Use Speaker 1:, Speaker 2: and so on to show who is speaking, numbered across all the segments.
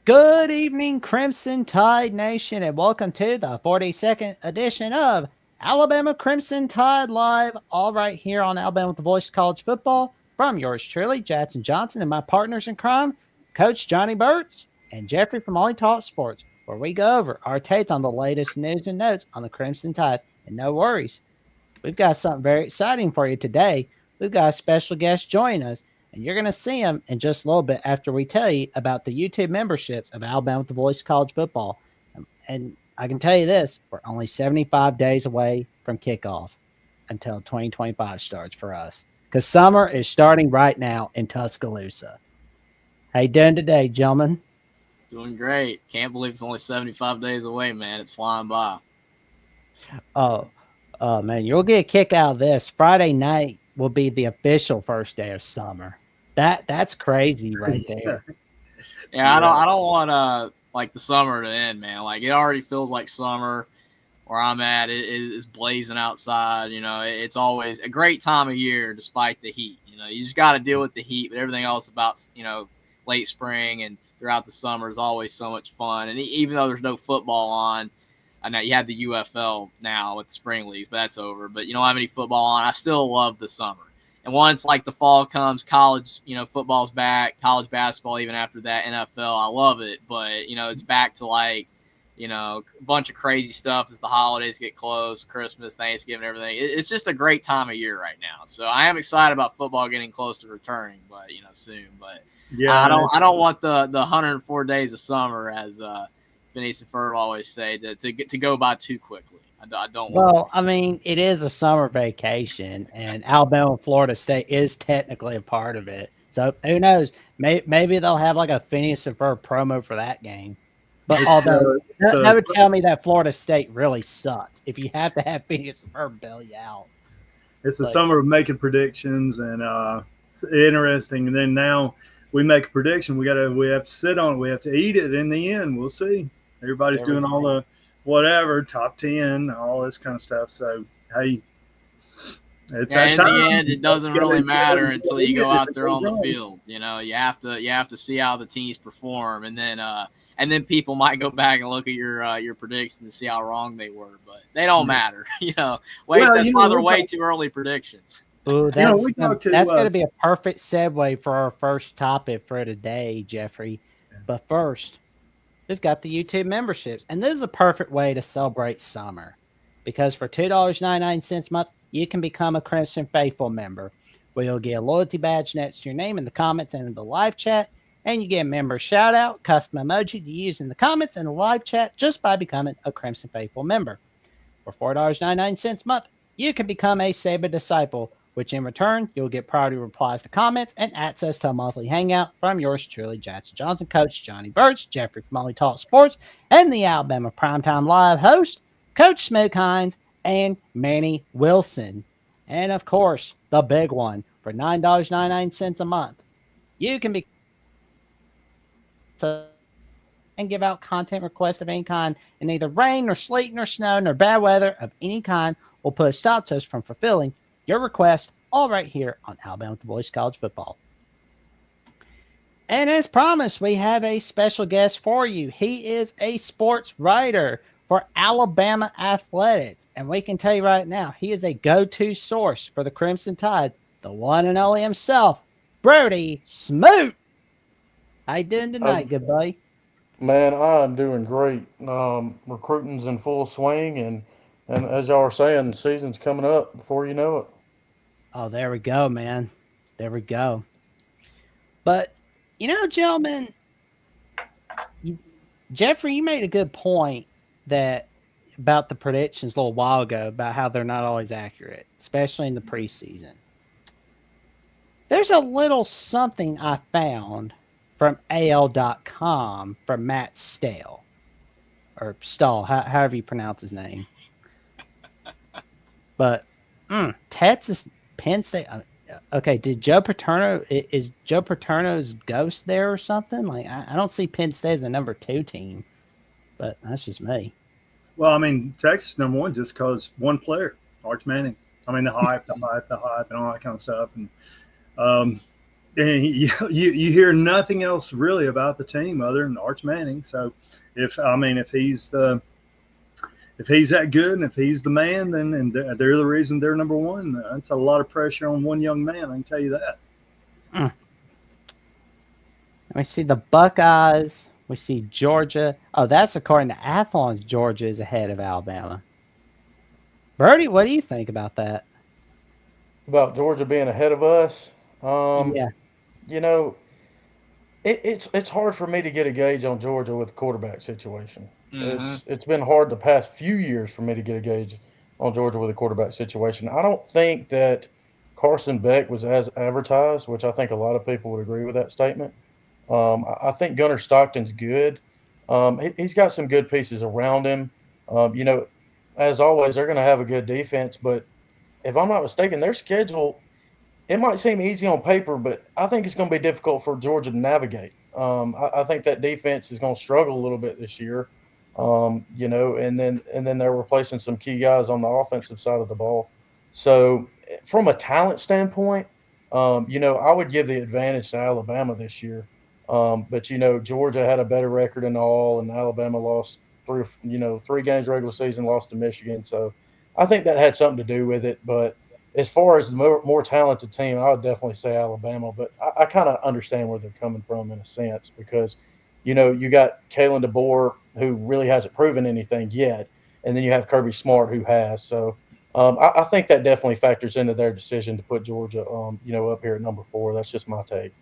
Speaker 1: Good evening, Crimson Tide Nation, and welcome to the 42nd edition of Alabama Crimson Tide Live, all right here on Alabama with the Voice of College Football. From yours truly, Jackson Johnson, and my partners in crime, Coach Johnny Burts and Jeffrey from Only Talk Sports, where we go over our takes on the latest news and notes on the Crimson Tide. And no worries, we've got something very exciting for you today. We've got a special guest joining us, and you're going to see him in just a little bit after we tell you about the YouTube memberships of Alabama with the Voice of College Football. And I can tell you this, we're only 75 days away from kickoff until 2025 starts for us, because summer is starting right now in Tuscaloosa. How you doing today, gentlemen?
Speaker 2: Doing great. Can't believe it's only 75 days away, man. It's flying by.
Speaker 1: Oh, man, you'll get a kick out of this. Friday night will be the official first day of summer. That's crazy right there.
Speaker 2: Yeah, I don't want like the summer to end, man. Like it already feels like summer where I'm at. It's blazing outside. You know, it's always a great time of year despite the heat. You know, you just got to deal with the heat, but everything else about late spring and throughout the summer is always so much fun. And even though there's no football on, I know you have the UFL now with the spring leagues, but that's over. But you don't have any football on. I still love the summer. And once like the fall comes, college, football's back, college basketball, even after that, NFL, I love it. But, it's back to like, a bunch of crazy stuff as the holidays get close, Christmas, Thanksgiving, everything. It's just a great time of year right now. So I am excited about football getting close to returning, but, soon. But yeah, I don't want the 104 days of summer, as Phineas and Ferb always say, to go by too quickly. I don't.
Speaker 1: Well, I mean, it is a summer vacation, and Alabama and Florida State is technically a part of it. So who knows? Maybe they'll have like a Phineas and Ferb promo for that game. But although that would tell me that Florida State really sucks if you have to have Phineas and Ferb bail you out.
Speaker 3: It's the summer of making predictions, and it's interesting. And then now we make a prediction. We have to sit on it. We have to eat it in the end. We'll see. Everybody's doing all the whatever, top 10, all this kind of stuff. So, hey,
Speaker 2: it's that time. In the end, it doesn't really matter until you go out there on the field. You have to see how the teams perform, and then people might go back and look at your predictions and see how wrong they were, but they don't matter. That's why they're way too early predictions.
Speaker 1: Ooh, that's going to be a perfect segue for our first topic for today, Jeffrey. But first, we've got the YouTube memberships, and this is a perfect way to celebrate summer, because for $2.99 a month, you can become a Crimson Faithful member, where you'll get a loyalty badge next to your name in the comments and in the live chat, and you get a member shout out, custom emoji to use in the comments and the live chat just by becoming a Crimson Faithful member. For $4.99 a month, you can become a Saber Disciple, which in return, you'll get priority replies to comments and access to a monthly hangout from yours truly, Jackson Johnson, Coach Johnny Burts, Jeffrey from Only Talk Sports, and the Alabama Primetime Live host, Coach Smoke Hines, and Manny Wilson. And of course, the big one, for $9.99 a month, you can be and give out content requests of any kind in neither rain, nor sleet, nor snow, nor bad weather of any kind will put a stop to us from fulfilling your request, all right here on Alabama with the Voice of College Football. And as promised, we have a special guest for you. He is a sports writer for Alabama Athletics. And we can tell you right now, he is a go-to source for the Crimson Tide, the one and only himself, Brody Smoot. How you doing tonight, good buddy?
Speaker 4: Man, I'm doing great. Recruiting's in full swing, and as y'all are saying, the season's coming up before you know it.
Speaker 1: Oh, there we go, man. There we go. But, gentlemen, Jeffrey, you made a good point about the predictions a little while ago about how they're not always accurate, especially in the preseason. There's a little something I found from AL.com from Matt Stahl, or Stahl, however you pronounce his name. But Texas, Penn State. Okay, did Joe Paterno, is Joe Paterno's ghost there or something? Like, I don't see Penn State as the number 2 team, but that's just me.
Speaker 3: Well, I mean, Texas number 1 just because one player, Arch Manning. I mean, the hype, and all that kind of stuff. And and you hear nothing else really about the team other than Arch Manning. So if he's that good and if he's the man, then and they're the reason they're number one. That's a lot of pressure on one young man. I can tell you that.
Speaker 1: We see the Buckeyes. We see Georgia. Oh, that's according to Athlon's. Georgia is ahead of Alabama. Brody, what do you think about that?
Speaker 4: About Georgia being ahead of us?
Speaker 1: Yeah.
Speaker 4: You know, it's hard for me to get a gauge on Georgia with the quarterback situation.
Speaker 2: Mm-hmm.
Speaker 4: It's been hard the past few years for me to get a gauge on Georgia with the quarterback situation. I don't think that Carson Beck was as advertised, which I think a lot of people would agree with that statement. I think Gunnar Stockton's good. He's got some good pieces around him. You know, as always, they're going to have a good defense, but if I'm not mistaken, their schedule, it might seem easy on paper, but I think it's going to be difficult for Georgia to navigate. I think that defense is going to struggle a little bit this year. You know, and then they're replacing some key guys on the offensive side of the ball. So, from a talent standpoint, you know, I would give the advantage to Alabama this year. But you know, Georgia had a better record in all, and Alabama lost three games regular season, lost to Michigan. So, I think that had something to do with it. But as far as the more talented team, I would definitely say Alabama. But I kind of understand where they're coming from in a sense because, you know, you got Kalen DeBoer who really hasn't proven anything yet, and then you have Kirby Smart who has. So I think that definitely factors into their decision to put Georgia, you know, up here at number 4. That's just my take.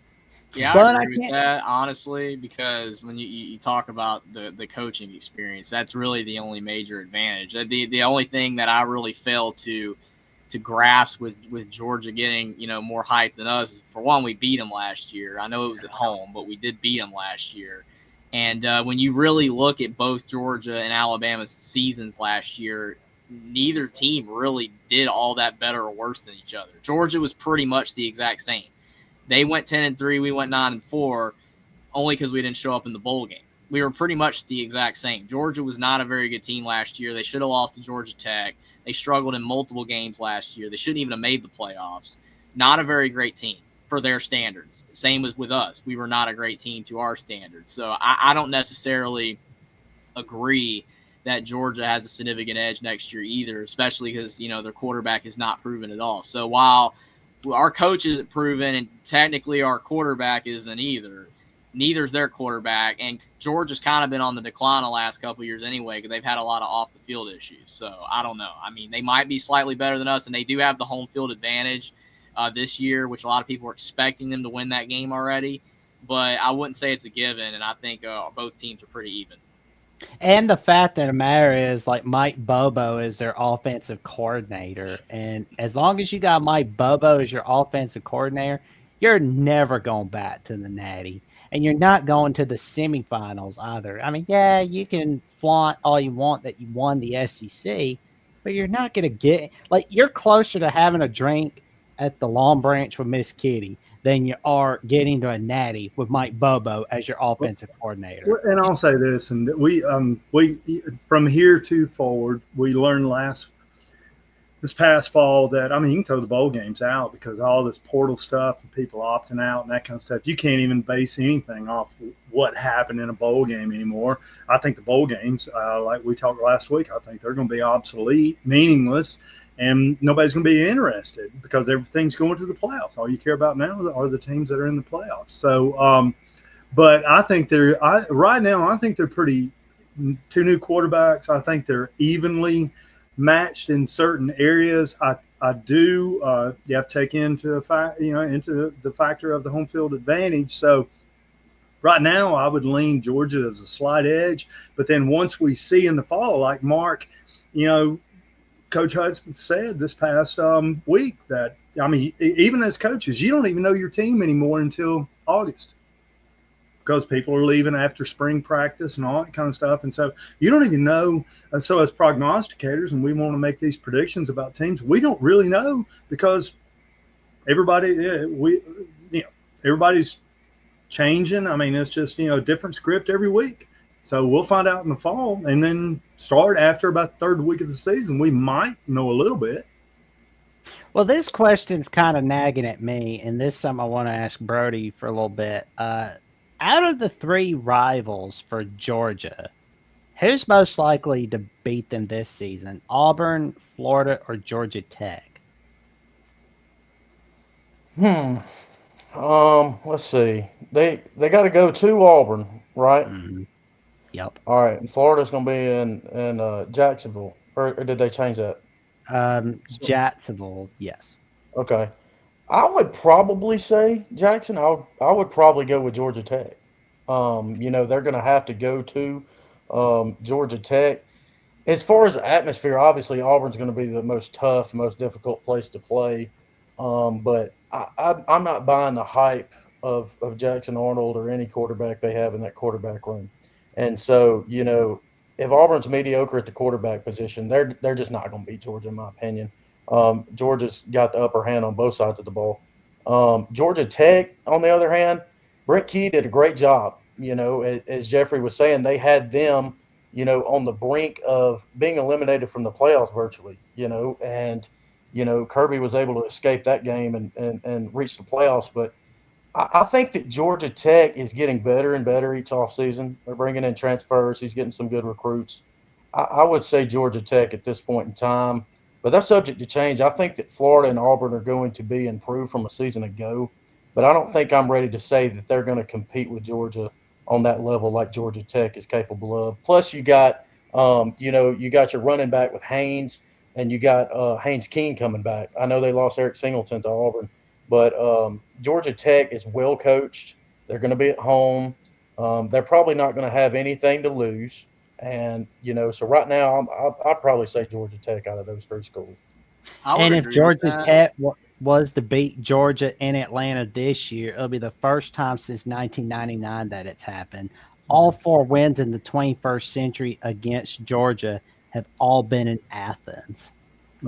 Speaker 2: Yeah, I agree with that, honestly, because when you talk about the coaching experience, that's really the only major advantage. The only thing that I really fail to grasp with Georgia getting, you know, more hype than us is, for one, we beat them last year. I know it was at home, but we did beat them last year. And when you really look at both Georgia and Alabama's seasons last year, neither team really did all that better or worse than each other. Georgia was pretty much the exact same. They went 10-3, we went 9-4, only because we didn't show up in the bowl game. We were pretty much the exact same. Georgia was not a very good team last year. They should have lost to Georgia Tech. They struggled in multiple games last year. They shouldn't even have made the playoffs. Not a very great team for their standards. Same as with us. We were not a great team to our standards. So I don't necessarily agree that Georgia has a significant edge next year either, especially because, you know, their quarterback is not proven at all. So while our coach isn't proven and technically our quarterback isn't either, neither's their quarterback, and Georgia's kind of been on the decline the last couple of years anyway because they've had a lot of off-the-field issues. So I don't know. I mean, they might be slightly better than us, and they do have the home field advantage this year, which a lot of people are expecting them to win that game already. But I wouldn't say it's a given, and I think both teams are pretty even.
Speaker 1: And the fact of the matter is, like, Mike Bobo is their offensive coordinator. And as long as you got Mike Bobo as your offensive coordinator, you're never going back to the Natty. And you're not going to the semifinals either. I mean, yeah, you can flaunt all you want that you won the SEC, but you're not going to get – like, you're closer to having a drink at the Long Branch with Miss Kitty than you are getting to a Natty with Mike Bobo as your offensive coordinator.
Speaker 3: And I'll say this, and we from here to forward, we learned this past fall that, I mean, you can throw the bowl games out because all this portal stuff and people opting out and that kind of stuff. You can't even base anything off what happened in a bowl game anymore. I think the bowl games, like we talked last week, I think they're going to be obsolete, meaningless, and nobody's going to be interested because everything's going to the playoffs. All you care about now are the teams that are in the playoffs. So, but I think right now, I think they're pretty, 2 new quarterbacks. I think they're evenly matched in certain areas. I do you have to take into the factor of the home field advantage. So right now I would lean Georgia as a slight edge, but then once we see in the fall, like Mark, you know, Coach Hudson said this past week that, I mean, even as coaches, you don't even know your team anymore until August because people are leaving after spring practice and all that kind of stuff. And so you don't even know. And so as prognosticators, and we want to make these predictions about teams, we don't really know because everybody's changing. I mean, it's just, you know, different script every week. So we'll find out in the fall and then start after about the 3rd week of the season. We might know a little bit.
Speaker 1: Well, this question's kind of nagging at me, and this is something I want to ask Brody for a little bit. Out of the 3 rivals for Georgia, who's most likely to beat them this season? Auburn, Florida, or Georgia Tech?
Speaker 4: Let's see. They got to go to Auburn, right?
Speaker 1: Mm-hmm. Yep.
Speaker 4: All right. And Florida's going to be in Jacksonville, or did they change that?
Speaker 1: Jacksonville, yes.
Speaker 4: Okay. I would probably say Jackson. I would probably go with Georgia Tech. They're going to have to go to Georgia Tech. As far as the atmosphere, obviously Auburn's going to be the most tough, most difficult place to play. But I'm not buying the hype of Jackson Arnold or any quarterback they have in that quarterback room. And so, if Auburn's mediocre at the quarterback position, they're just not going to beat Georgia, in my opinion. Georgia's got the upper hand on both sides of the ball. Georgia Tech, on the other hand, Brent Key did a great job. As Jeffrey was saying, they had them, on the brink of being eliminated from the playoffs virtually, and, Kirby was able to escape that game and reach the playoffs. But I think that Georgia Tech is getting better and better each offseason. They're bringing in transfers. He's getting some good recruits. I would say Georgia Tech at this point in time, but that's subject to change. I think that Florida and Auburn are going to be improved from a season ago, but I don't think I'm ready to say that they're going to compete with Georgia on that level like Georgia Tech is capable of. Plus, you got you got your running back with Haynes, and you got Haynes King coming back. I know they lost Eric Singleton to Auburn, but Georgia Tech is well coached. They're going to be at home. They're probably not going to have anything to lose. And, so right now, I'd probably say Georgia Tech out of those 3 schools.
Speaker 1: And if Georgia Tech was to beat Georgia in Atlanta this year, it'll be the first time since 1999 that it's happened. All 4 wins in the 21st century against Georgia have all been in Athens.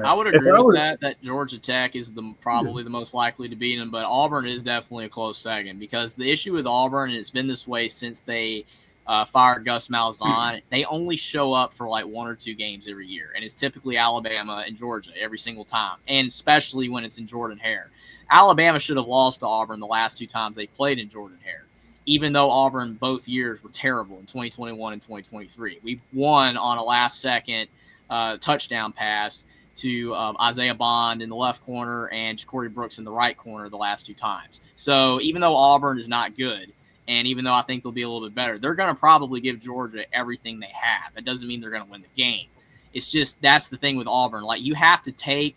Speaker 2: I would agree with that Georgia Tech is probably the most likely to beat them, but Auburn is definitely a close second because the issue with Auburn, and it's been this way since they fired Gus Malzahn, they only show up for like 1 or 2 games every year, and it's typically Alabama and Georgia every single time, and especially when it's in Jordan-Hare. Alabama should have lost to Auburn the last 2 times they've played in Jordan-Hare, even though Auburn both years were terrible in 2021 and 2023. We won on a last-second touchdown pass to Isaiah Bond in the left corner and Ja'Cory Brooks in the right corner the last 2 times. So even though Auburn is not good, and even though I think they'll be a little bit better, they're going to probably give Georgia everything they have. That doesn't mean they're going to win the game. It's just that's the thing with Auburn. Like, you have to take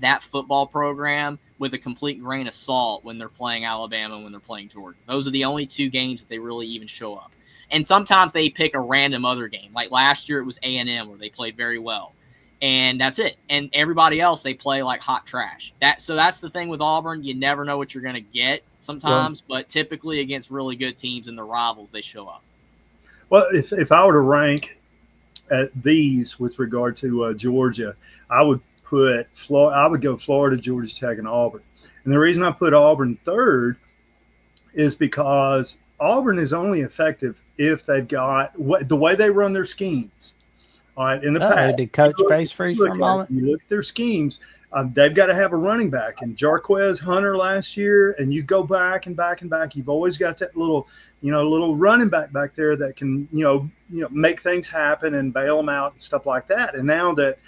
Speaker 2: that football program with a complete grain of salt when they're playing Alabama and when they're playing Georgia. Those are the only 2 games that they really even show up. And sometimes they pick a random other game. Like last year it was A&M where they played very well. And that's it. And everybody else, they play like hot trash. So that's the thing with Auburn. You never know what you're going to get sometimes, but typically against really good teams and the rivals, they show up.
Speaker 3: Well, if I were to rank at these with regard to Georgia, I would put Florida. I would go Florida, Georgia Tech, and Auburn. And the reason I put Auburn third is because Auburn is only effective if they've got the way they run their schemes. All right, in the past,
Speaker 1: did Coach face freeze for a moment?
Speaker 3: You look at their schemes. They've got to have a running back, and Jarquez Hunter last year, and you go back and back and back. You've always got that little running back there that can, make things happen and bail them out and stuff like that. And now that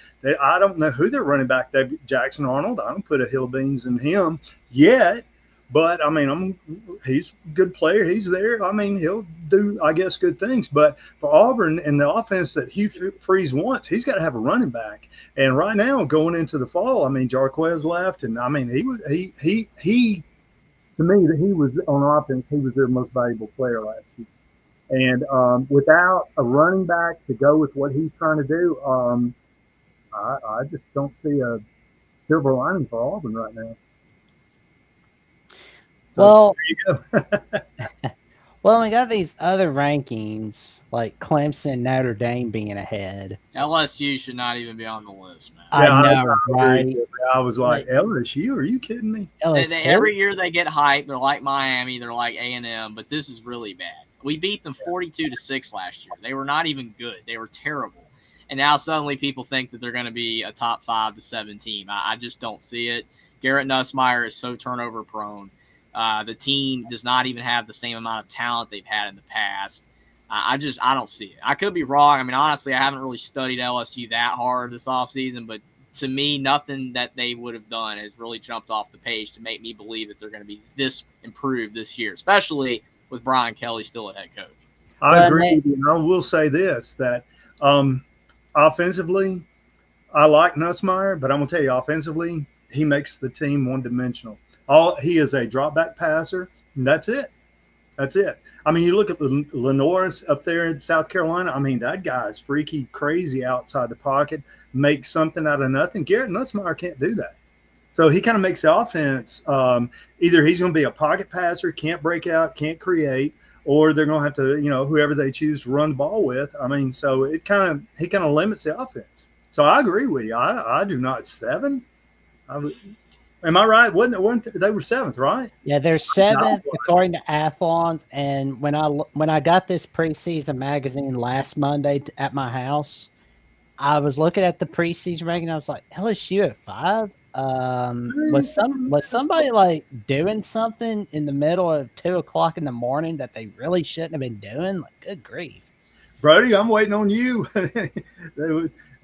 Speaker 3: I don't know who their running back, Jackson Arnold. I don't put a hill of beans in him yet. But, I mean, he's a good player. He's there. I mean, he'll do, I guess, good things. But for Auburn and the offense that Hugh Freeze wants, he's got to have a running back. And right now, going into the fall, I mean, Jarquez left. And, I mean, he to me, that he was on offense, he was their most valuable player last year. And without a running back to go with what he's trying to do, I just don't see a silver lining for Auburn right now.
Speaker 1: So, well, we got these other rankings like Clemson, Notre Dame being ahead.
Speaker 2: LSU should not even be on the list, man.
Speaker 1: I know, right?
Speaker 3: I was like, LSU? Are you kidding me?
Speaker 2: Every year they get hyped. They're like Miami. They're like A&M, but this is really bad. We beat them 42-6 last year. They were not even good. They were terrible. and now suddenly people think that they're going to be a top 5 to 7 team. I just don't see it. Garrett Nussmeier is so turnover prone. The team does not even have the same amount of talent they've had in the past. I don't see it. I could be wrong. I mean, honestly, I haven't really studied LSU that hard this offseason, but to me, nothing that they would have done has really jumped off the page to make me believe that they're going to be this improved this year, especially with Brian Kelly still a head coach.
Speaker 3: I agree with you. I will say this, that offensively, I like Nussmeier, but I'm going to tell you, offensively, he makes the team one-dimensional. He is a drop-back passer, and that's it. That's it. I mean, you look at Lenoris up there in South Carolina. I mean, that guy is freaky crazy outside the pocket, makes something out of nothing. Garrett Nussmeier can't do that. So he kind of makes the offense either he's going to be a pocket passer, can't break out, can't create, or they're going to have to, whoever they choose to run the ball with. I mean, so he kind of limits the offense. So I agree with you. I do not 7. Am I right? Weren't they were 7th, right?
Speaker 1: Yeah, they're 7th according to Athlons. And when I got this preseason magazine last Monday at my house, I was looking at the preseason ranking. I was like, LSU at 5. Was somebody like doing something in the middle of 2 o'clock in the morning that they really shouldn't have been doing? Like, good grief,
Speaker 3: Brody, I'm waiting on you.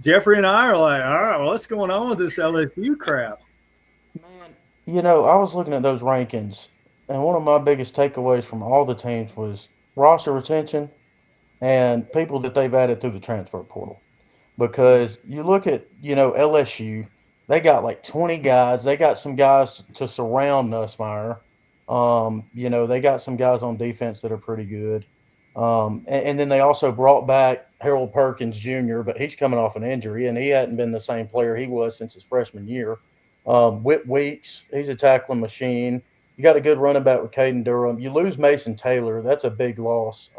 Speaker 3: Jeffrey and I are like, all right, well, what's going on with this LSU crap?
Speaker 4: Man, I was looking at those rankings, and one of my biggest takeaways from all the teams was roster retention and people that they've added through the transfer portal. Because you look at, LSU, they got like 20 guys. They got some guys to surround Nussmeier. They got some guys on defense that are pretty good. And then they also brought back Harold Perkins Jr., but he's coming off an injury, and he hadn't been the same player he was since his freshman year. Whit Weeks, he's a tackling machine. You got a good running back with Caden Durham. You lose Mason Taylor. That's a big loss.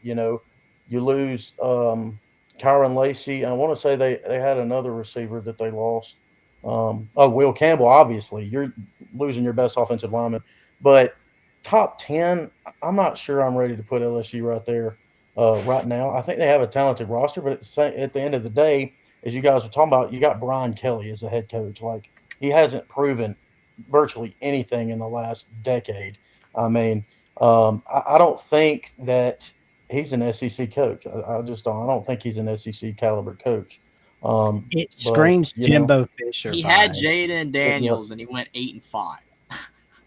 Speaker 4: You lose Kyron Lacey. I want to say they had another receiver that they lost. Will Campbell, obviously. You're losing your best offensive lineman. But top 10, I'm not sure I'm ready to put LSU right there right now. I think they have a talented roster, but at the end of the day, as you guys were talking about, you got Brian Kelly as a head coach. Like, he hasn't proven virtually anything in the last decade. I mean, I don't think that he's an SEC coach. I just don't. I don't think he's an SEC caliber coach.
Speaker 1: It screams Jimbo Fisher.
Speaker 2: He had Jaden Daniels, and he went 8-5.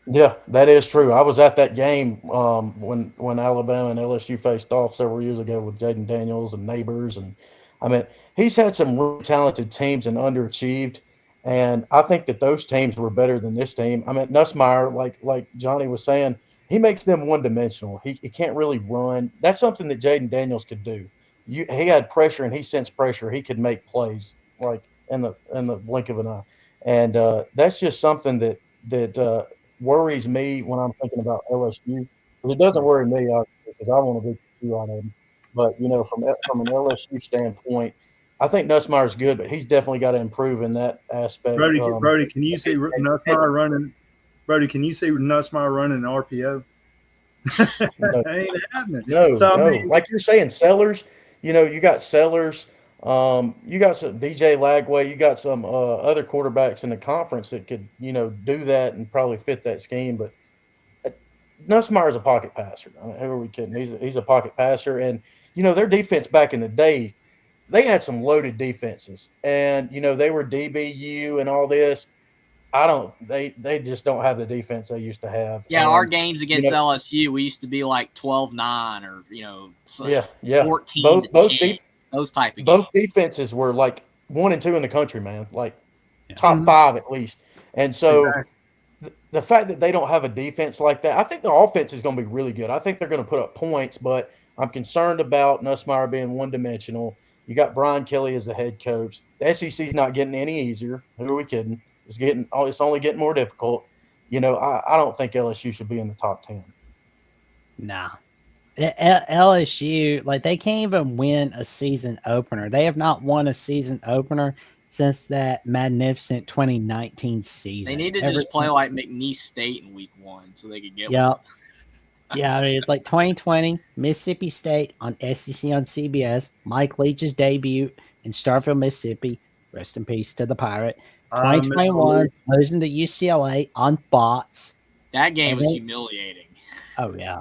Speaker 4: Yeah, that is true. I was at that game when Alabama and LSU faced off several years ago with Jaden Daniels and Neighbors, and I mean, he's had some really talented teams and underachieved. And I think that those teams were better than this team. I mean, Nussmeier, like Johnny was saying, he makes them one-dimensional. He can't really run. That's something that Jaden Daniels could do. He had pressure, and he sensed pressure. He could make plays like in the blink of an eye. And that's just something that worries me when I'm thinking about LSU. But it doesn't worry me, obviously, because I want to beat the shoe out of him. But, from an LSU standpoint, I think Nussmeier's good, but he's definitely got to improve in that aspect.
Speaker 3: Brody, can you see Nussmeier running? Brody, can you see Nussmeier running an RPO? Ain't happening.
Speaker 4: No. Like you're saying, Sellers. You got Sellers. You got some DJ Lagway. You got some other quarterbacks in the conference that could, do that and probably fit that scheme. But Nussmeier's a pocket passer. I mean, who are we kidding? He's a pocket passer, and their defense back in the day, they had some loaded defenses, and they were DBU and all this. They just don't have the defense they used to have.
Speaker 2: Yeah, our games against LSU, we used to be like 12-9 or 14-10. Those type of games.
Speaker 4: Both defenses were like 1 and 2 in the country, man. Like top 5 at least. And so the fact that they don't have a defense like that, I think their offense is going to be really good. I think they're going to put up points, but I'm concerned about Nussmeier being one-dimensional. You got Brian Kelly as the head coach. The SEC's not getting any easier. Who are we kidding? It's only getting more difficult. I don't think LSU should be in the top 10.
Speaker 1: Nah. LSU, like, they can't even win a season opener. They have not won a season opener since that magnificent 2019 season.
Speaker 2: They need to just play like McNeese State in week 1 so they could get one.
Speaker 1: Yeah, I mean, it's like 2020, Mississippi State on SEC on CBS, Mike Leach's debut in Starkville, Mississippi. Rest in peace to the Pirate.
Speaker 3: I
Speaker 1: 2021, losing to UCLA on Fox.
Speaker 2: That game
Speaker 1: And
Speaker 2: was
Speaker 1: then-
Speaker 2: humiliating.
Speaker 1: Oh, yeah.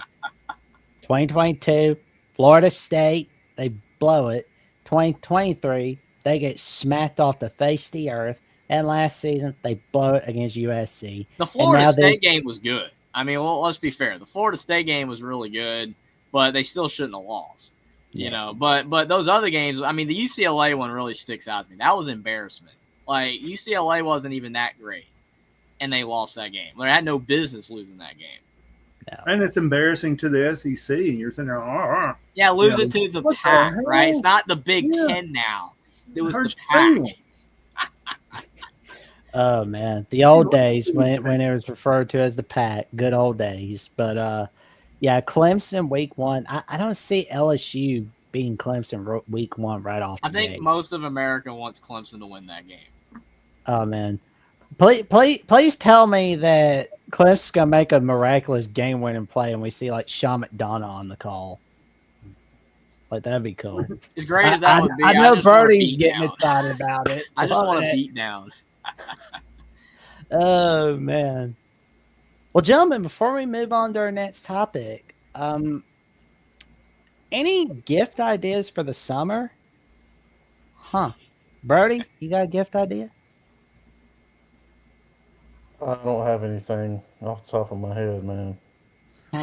Speaker 1: 2022, Florida State, they blow it. 2023, they get smacked off the face of the earth. And last season, they blow it against USC.
Speaker 2: The Florida
Speaker 1: now
Speaker 2: State game was good. I mean, well, let's be fair. The Florida State game was really good, but they still shouldn't have lost. You know, but those other games, I mean, the UCLA one really sticks out to me. That was embarrassment. Like, UCLA wasn't even that great, and they lost that game. They had no business losing that game.
Speaker 1: No.
Speaker 3: And it's embarrassing to the SEC, and you're sitting there,
Speaker 2: Yeah, lose it to the
Speaker 3: what the
Speaker 2: Pac,
Speaker 3: hell?
Speaker 2: right? It's not the Big
Speaker 3: Yeah.
Speaker 2: Ten now. It was the
Speaker 3: hurts
Speaker 2: Pac.
Speaker 3: feelings.
Speaker 1: Oh man, the old days when it was referred to as the Pack, good old days. But yeah, Clemson week 1. I don't see LSU being Clemson week 1 right off.
Speaker 2: I think
Speaker 1: gate.
Speaker 2: most of America wants Clemson to win that game.
Speaker 1: Oh man, please tell me that Clemson's gonna make a miraculous game-winning play, and we see like Sean McDonough on the call. Like that'd be cool.
Speaker 2: As great as that would be,
Speaker 1: I know
Speaker 2: just want a
Speaker 1: Brody's
Speaker 2: beat
Speaker 1: getting
Speaker 2: down.
Speaker 1: excited about it.
Speaker 2: I just want
Speaker 1: Love
Speaker 2: to
Speaker 1: it.
Speaker 2: beat down.
Speaker 1: Oh man. Well, gentlemen, before we move on to our next topic, any gift ideas for the summer? Huh. Brody, you got a gift idea?
Speaker 4: I don't have anything off the top of my head, man.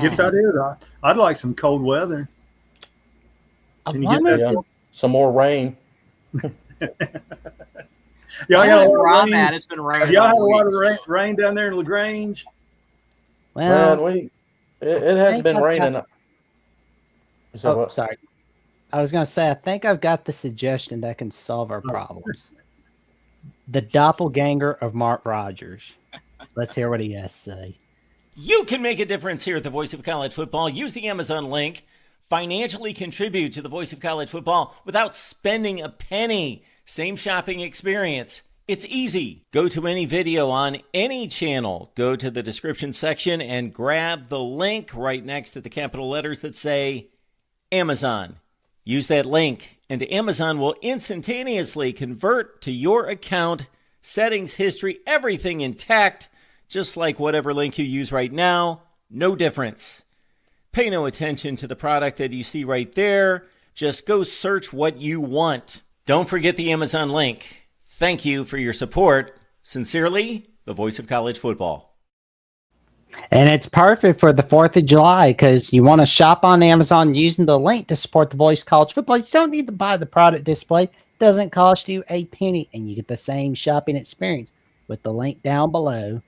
Speaker 3: Gift ideas. I'd like some cold weather.
Speaker 1: I
Speaker 3: Can you get
Speaker 1: wonder
Speaker 3: that?
Speaker 1: if
Speaker 4: Yeah. Some more rain.
Speaker 3: Y'all got a
Speaker 2: Where
Speaker 3: lot
Speaker 2: I'm
Speaker 3: of
Speaker 2: at,
Speaker 3: rain.
Speaker 2: it's been raining.
Speaker 3: Y'all had a
Speaker 2: all
Speaker 3: lot
Speaker 2: week,
Speaker 3: of rain,
Speaker 2: so-
Speaker 3: rain down there in LaGrange.
Speaker 1: well,
Speaker 4: Man, it hasn't
Speaker 1: think
Speaker 4: been
Speaker 1: I've got-
Speaker 4: raining. You said
Speaker 1: oh,
Speaker 4: what?
Speaker 1: sorry. I was going to say, I think I've got the suggestion that can solve our problems. The doppelganger of Mark Rogers. Let's hear what he has to say.
Speaker 5: You can make a difference here at the Voice of College Football. Use the Amazon link. Financially contribute to the Voice of College Football without spending a penny. Same shopping experience. It's easy. Go to any video on any channel. Go to the description section and grab the link right next to the capital letters that say Amazon. Use that link, and Amazon will instantaneously convert to your account, settings, history, everything intact, just like whatever link you use right now. No difference. Pay no attention to the product that you see right there. Just go search what you want. Don't forget the Amazon link. Thank you for your support. Sincerely, the Voice of College Football.
Speaker 1: And it's perfect for the 4th of July because you want to shop on Amazon using the link to support the Voice of College Football. You don't need to buy the product display. It doesn't cost you a penny, and you get the same shopping experience with the link down below.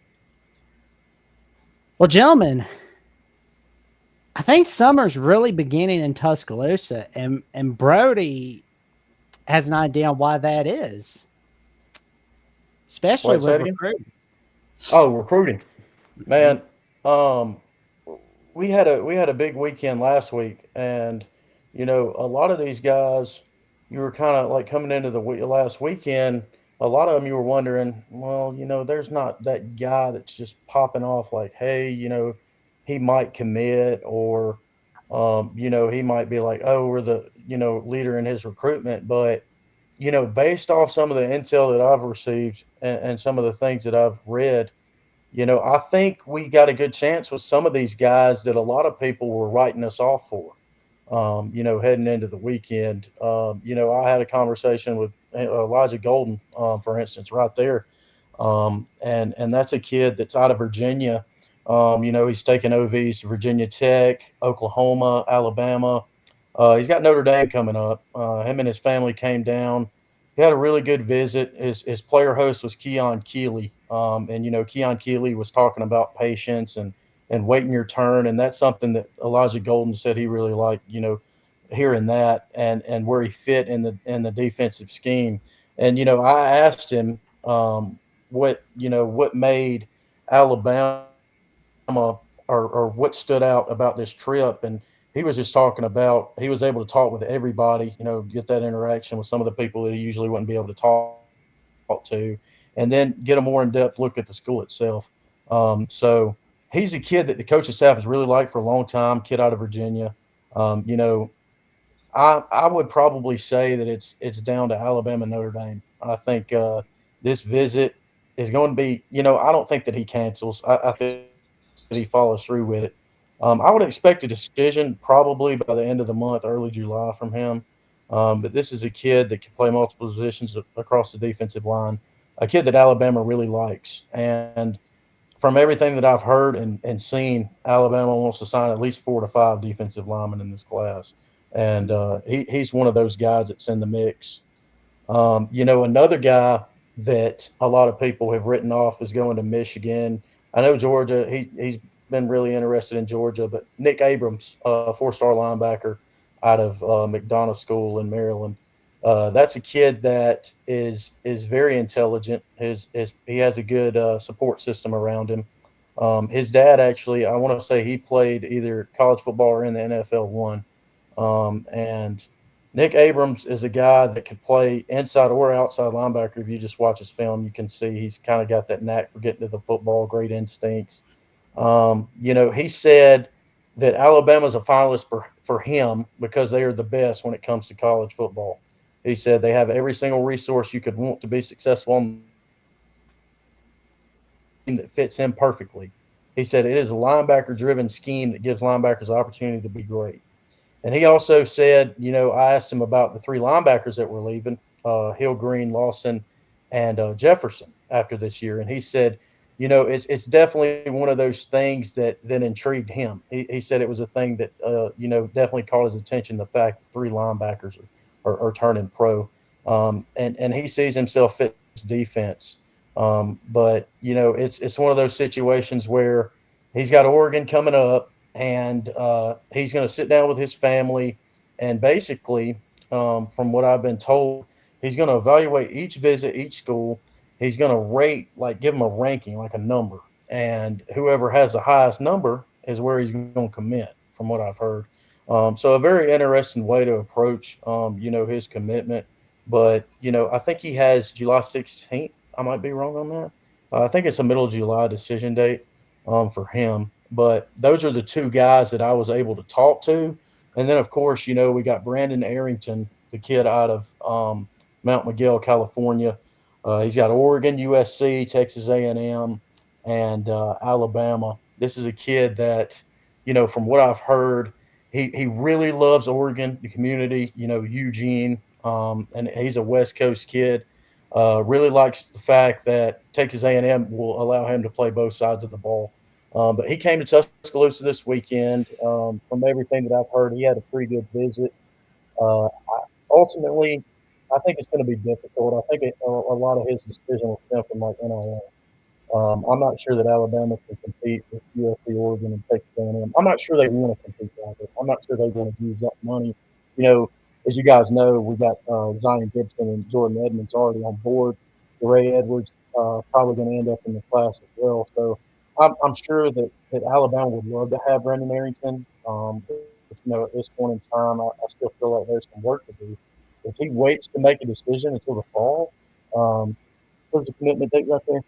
Speaker 1: Well, gentlemen, I think summer's really beginning in Tuscaloosa, and Brody has an idea on why that is. Especially
Speaker 4: Wait, say it
Speaker 1: with
Speaker 4: again?
Speaker 1: recruiting.
Speaker 4: Oh, recruiting, man. We had a big weekend last week, and a lot of these guys, you were kind of like coming into the last weekend. A lot of them, you were wondering, well, there's not that guy that's just popping off like, hey, he might commit, or he might be like, oh, we're the leader in his recruitment, but based off some of the intel that I've received and some of the things that I've read, I think we got a good chance with some of these guys that a lot of people were writing us off for, heading into the weekend. I had a conversation with Elijah Golden, for instance, right there. And that's a kid that's out of Virginia. He's taking OVs to Virginia Tech, Oklahoma, Alabama. He's got Notre Dame coming up. Him and his family came down. He had a really good visit. His player host was Keon Keeley. And Keon Keeley was talking about patience and waiting your turn. And that's something that Elijah Golden said he really liked, hearing that and where he fit in the defensive scheme. And, I asked him what made Alabama or what stood out about this trip. And he was just talking about, he was able to talk with everybody, get that interaction with some of the people that he usually wouldn't be able to talk to, and then get a more in-depth look at the school itself. So he's a kid that the coaching staff has really liked for a long time, kid out of Virginia. I would probably say that it's down to Alabama Notre Dame. I think this visit is going to be. I don't think that he cancels. I think that he follows through with it. I would expect a decision probably by the end of the month, early July, from him. But this is a kid that can play multiple positions across the defensive line. A kid that Alabama really likes, and from everything that I've heard and seen, Alabama wants to sign at least 4 to 5 defensive linemen in this class, and he's one of those guys that's in the mix. Another guy that a lot of people have written off is going to Michigan. I know Georgia. He's been really interested in Georgia, but Nick Abrams, a 4-star linebacker out of McDonough School in Maryland. That's a kid that is very intelligent. He has a good support system around him. His dad actually, I want to say he played either college football or in the NFL one, and Nick Abrams is a guy that could play inside or outside linebacker. If you just watch his film, you can see he's kind of got that knack for getting to the football, great instincts. He said that Alabama's a finalist for him because they are the best when it comes to college football. He said they have every single resource you could want to be successful on that fits him perfectly. He said it is a linebacker driven scheme that gives linebackers the opportunity to be great. And he also said, I asked him about the 3 linebackers that were leaving, Hill, Green, Lawson, and Jefferson after this year. And he said, it's definitely one of those things that intrigued him. He said it was a thing that, definitely caught his attention, the fact that 3 linebackers are turning pro. And he sees himself fit this defense. But, it's one of those situations where he's got Oregon coming up, and he's going to sit down with his family, and basically, from what I've been told, he's going to evaluate each visit, each school. He's going to rate, like give them a ranking, like a number, and whoever has the highest number is where he's going to commit, from what I've heard. So a very interesting way to approach, his commitment. But I think he has July 16th. I might be wrong on that. I think it's a middle of July decision date for him. But those are the 2 guys that I was able to talk to. And then, of course, we got Brandon Arrington, the kid out of Mount Miguel, California. He's got Oregon, USC, Texas A&M, and Alabama. This is a kid that, from what I've heard, he really loves Oregon, the community, Eugene, and he's a West Coast kid. Really likes the fact that Texas A&M will allow him to play both sides of the ball. But he came to Tuscaloosa this weekend. From everything that I've heard, he had a pretty good visit. Ultimately, I think it's going to be difficult. I think a lot of his decision will stem from like NIL. I'm not sure that Alabama can compete with USC, Oregon, and Texas A&M. I'm not sure they want to compete with it. I'm not sure they want to use that money. As you guys know, we got Zion Gibson and Jordan Edmonds already on board. Ray Edwards probably going to end up in the class as well. So I'm sure that Alabama would love to have Brandon Arrington. But, at this point in time, I still feel like there's some work to do. If he waits to make a decision until the fall, there's a commitment date right there.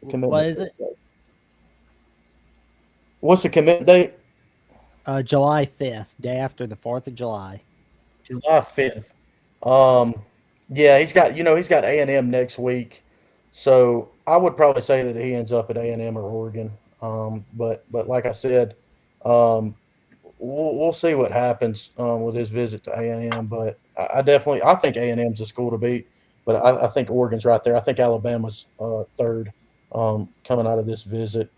Speaker 1: What is it?
Speaker 4: What's the commitment date?
Speaker 1: July 5th, day after the 4th of July.
Speaker 4: July 5th. Yeah, he's got A&M next week, so I would probably say that he ends up at A&M or Oregon. But like I said, we'll see what happens with his visit to A&M. But I think A&M's a school to beat, but I think Oregon's right there. I think Alabama's third coming out of this visit.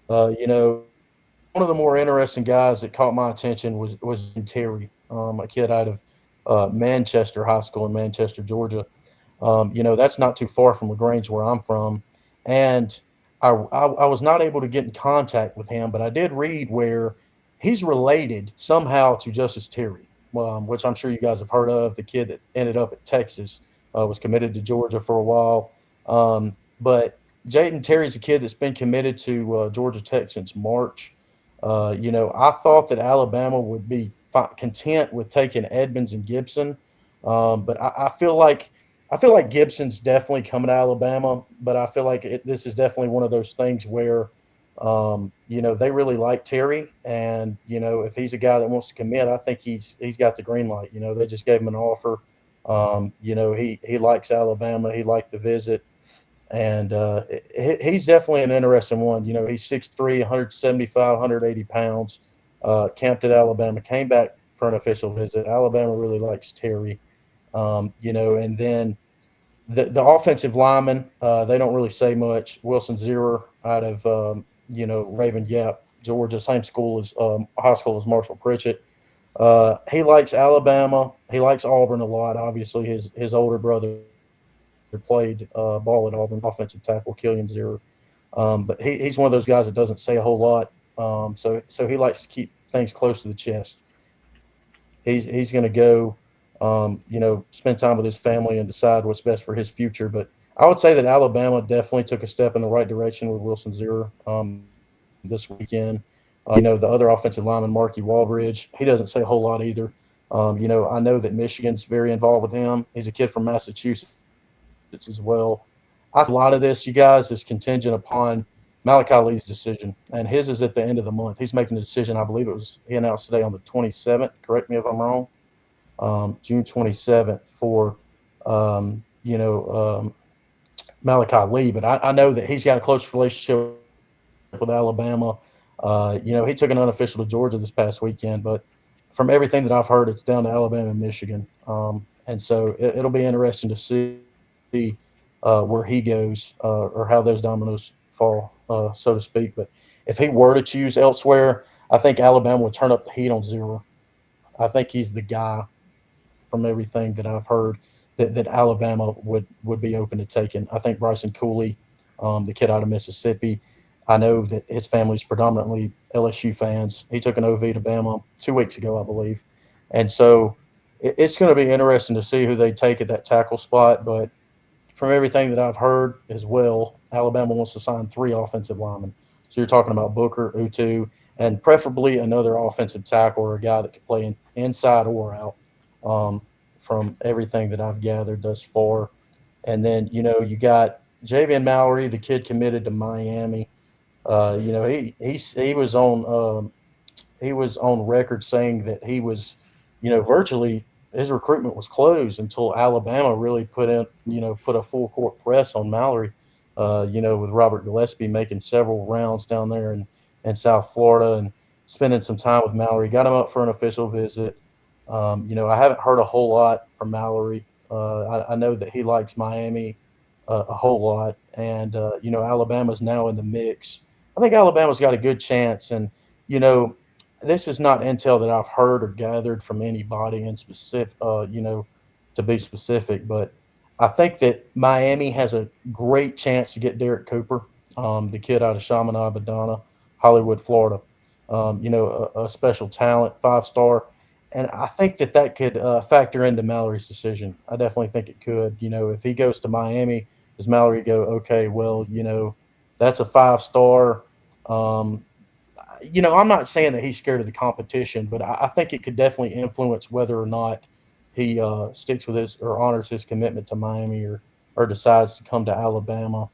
Speaker 4: One of the more interesting guys that caught my attention was Terry, a kid out of Manchester High School in Manchester, Georgia. That's not too far from LaGrange, where I'm from, and I was not able to get in contact with him, but I did read where he's related somehow to Justice Terry, which I'm sure you guys have heard of. The kid that ended up at Texas was committed to Georgia for a while, but Jaden Terry's a kid that's been committed to Georgia Tech since March. I thought that Alabama would be content with taking Edmonds and Gibson, but I feel like Gibson's definitely coming to Alabama. But I feel like this is definitely one of those things where They really like Terry, and if he's a guy that wants to commit, I think he's got the green light. They just gave him an offer. He likes Alabama. He liked the visit, and he's definitely an interesting one. He's 6'3", 175, 180 pounds. Camped at Alabama, came back for an official visit. Alabama really likes Terry, and then the offensive linemen, they don't really say much. Wilson Zierer out of Raven Gap, Georgia, same school as high school as Marshall Pritchett. He likes Alabama. He likes Auburn a lot. Obviously, his older brother played ball at Auburn, offensive tackle Killian Zierer. But he's one of those guys that doesn't say a whole lot. So he likes to keep things close to the chest. He's going to go, spend time with his family and decide what's best for his future. But I would say that Alabama definitely took a step in the right direction with Wilson Zierer this weekend. The other offensive lineman, Marky Walbridge, he doesn't say a whole lot either. I know that Michigan's very involved with him. He's a kid from Massachusetts as well. I think a lot of this, you guys, is contingent upon Malachi Lee's decision, and his is at the end of the month. He's making the decision. I believe he announced today on the 27th. Correct me if I'm wrong. June 27th for um, you know um, Malachi Lee, but I know that he's got a close relationship with Alabama. He took an unofficial to Georgia this past weekend, but from everything that I've heard, it's down to Alabama and Michigan. And so it'll be interesting to see where he goes or how those dominoes fall, so to speak. But if he were to choose elsewhere, I think Alabama would turn up the heat on Zero. I think he's the guy from everything that I've heard that Alabama would be open to taking. I think Bryson Cooley, the kid out of Mississippi, I know that his family's predominantly LSU fans. He took an OV to Bama 2 weeks ago, I believe, and so it's going to be interesting to see who they take at that tackle spot. But from everything that I've heard as well, Alabama wants to sign 3 offensive linemen. So you're talking about Booker, Utu, and preferably another offensive tackle or a guy that could play inside or out. Um, from everything that I've gathered thus far, and then you got Javian Mallory, the kid committed to Miami. He was on record saying that he was, virtually his recruitment was closed until Alabama really put a full court press on Mallory. With Robert Gillespie making several rounds down there in South Florida and spending some time with Mallory, got him up for an official visit. I haven't heard a whole lot from Mallory. I know that he likes Miami a whole lot, and Alabama's now in the mix. I think Alabama's got a good chance, and you know, this is not intel that I've heard or gathered from anybody in specific. To be specific, but I think that Miami has a great chance to get Derek Cooper, the kid out of Chaminade, Madonna, Hollywood, Florida. A special talent, 5-star, and I think that could factor into Mallory's decision. I definitely think it could. If he goes to Miami, does Mallory go, okay, well, that's a 5-star. Um, I'm not saying that he's scared of the competition, but I think it could definitely influence whether or not he sticks with his or honors his commitment to Miami or decides to come to Alabama.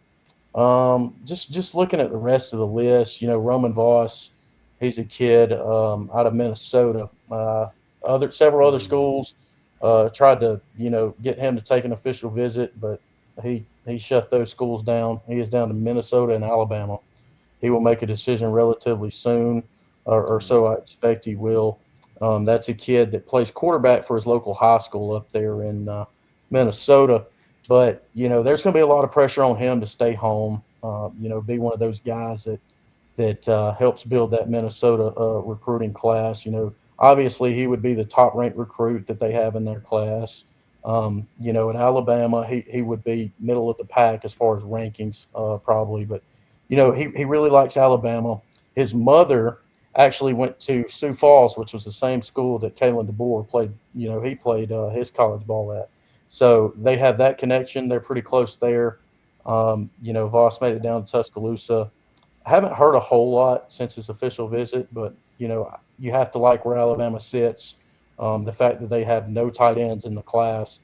Speaker 4: Just looking at the rest of the list, Roman Voss, he's a kid out of Minnesota. Several other schools tried to get him to take an official visit, but he shut those schools down. He is down to Minnesota and Alabama. He will make a decision relatively soon, or so I expect he will. That's a kid that plays quarterback for his local high school up there in Minnesota. But there's going to be a lot of pressure on him to stay home. Be one of those guys that helps build that Minnesota recruiting class. Obviously he would be the top ranked recruit that they have in their class. At Alabama, he would be middle of the pack as far as rankings, probably. But he really likes Alabama. His mother actually went to Sioux Falls, which was the same school that Kalen DeBoer played. He played his college ball at. So they have that connection. They're pretty close there. Voss made it down to Tuscaloosa. I haven't heard a whole lot since his official visit, but you have to like where Alabama sits. The fact that they have no tight ends in the class,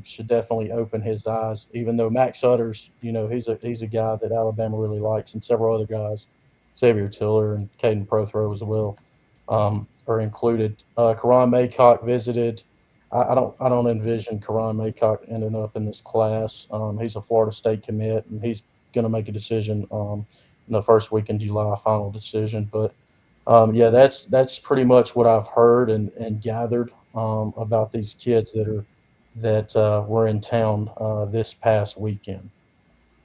Speaker 4: should definitely open his eyes. Even though Max Sutter's, he's a guy that Alabama really likes, and several other guys, Xavier Tiller and Caden Prothrow as well, are included. Karan Maycock visited. I don't envision Karan Maycock ending up in this class. He's a Florida State commit, and he's going to make a decision in the first week in July, final decision. But yeah, that's pretty much what I've heard and gathered about these kids that were in town this past weekend.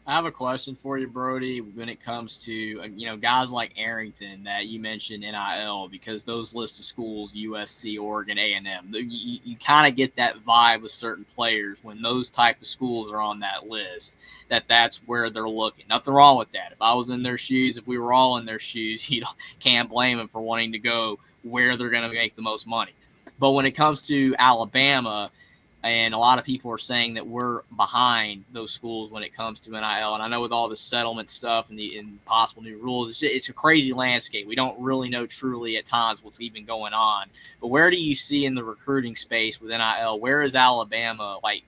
Speaker 2: I have a question for you, Brody, when it comes to guys like Arrington that you mentioned NIL, because those list of schools, USC, Oregon, A&M, you kind of get that vibe with certain players when those type of schools are on that list, that's where they're looking. Nothing wrong with that. If I was in their shoes, if we were all in their shoes, can't blame them for wanting to go where they're going to make the most money. But when it comes to Alabama, and a lot of people are saying that we're behind those schools when it comes to NIL. And I know with all the settlement stuff and possible new rules, it's a crazy landscape. We don't really know truly at times what's even going on. But where do you see in the recruiting space with NIL, where is Alabama, like,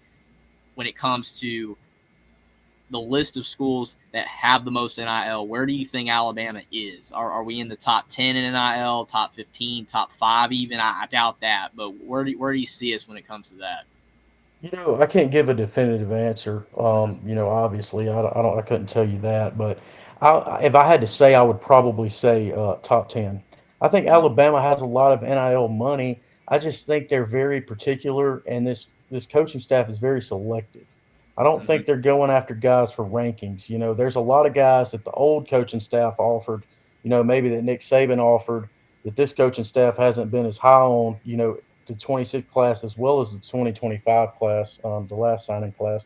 Speaker 2: when it comes to the list of schools that have the most NIL? Where do you think Alabama is? Are we in the top 10 in NIL, top 15, top 5 even? I doubt that. But where do you see us when it comes to that?
Speaker 4: I can't give a definitive answer. Obviously, I couldn't tell you that, but if I had to say, I would probably say top 10. I think Alabama has a lot of NIL money. I just think they're very particular, and this coaching staff is very selective. I don't think they're going after guys for rankings. There's a lot of guys that the old coaching staff offered, maybe that Nick Saban offered, that this coaching staff hasn't been as high on, the 26 class as well as the 2025 class, the last signing class.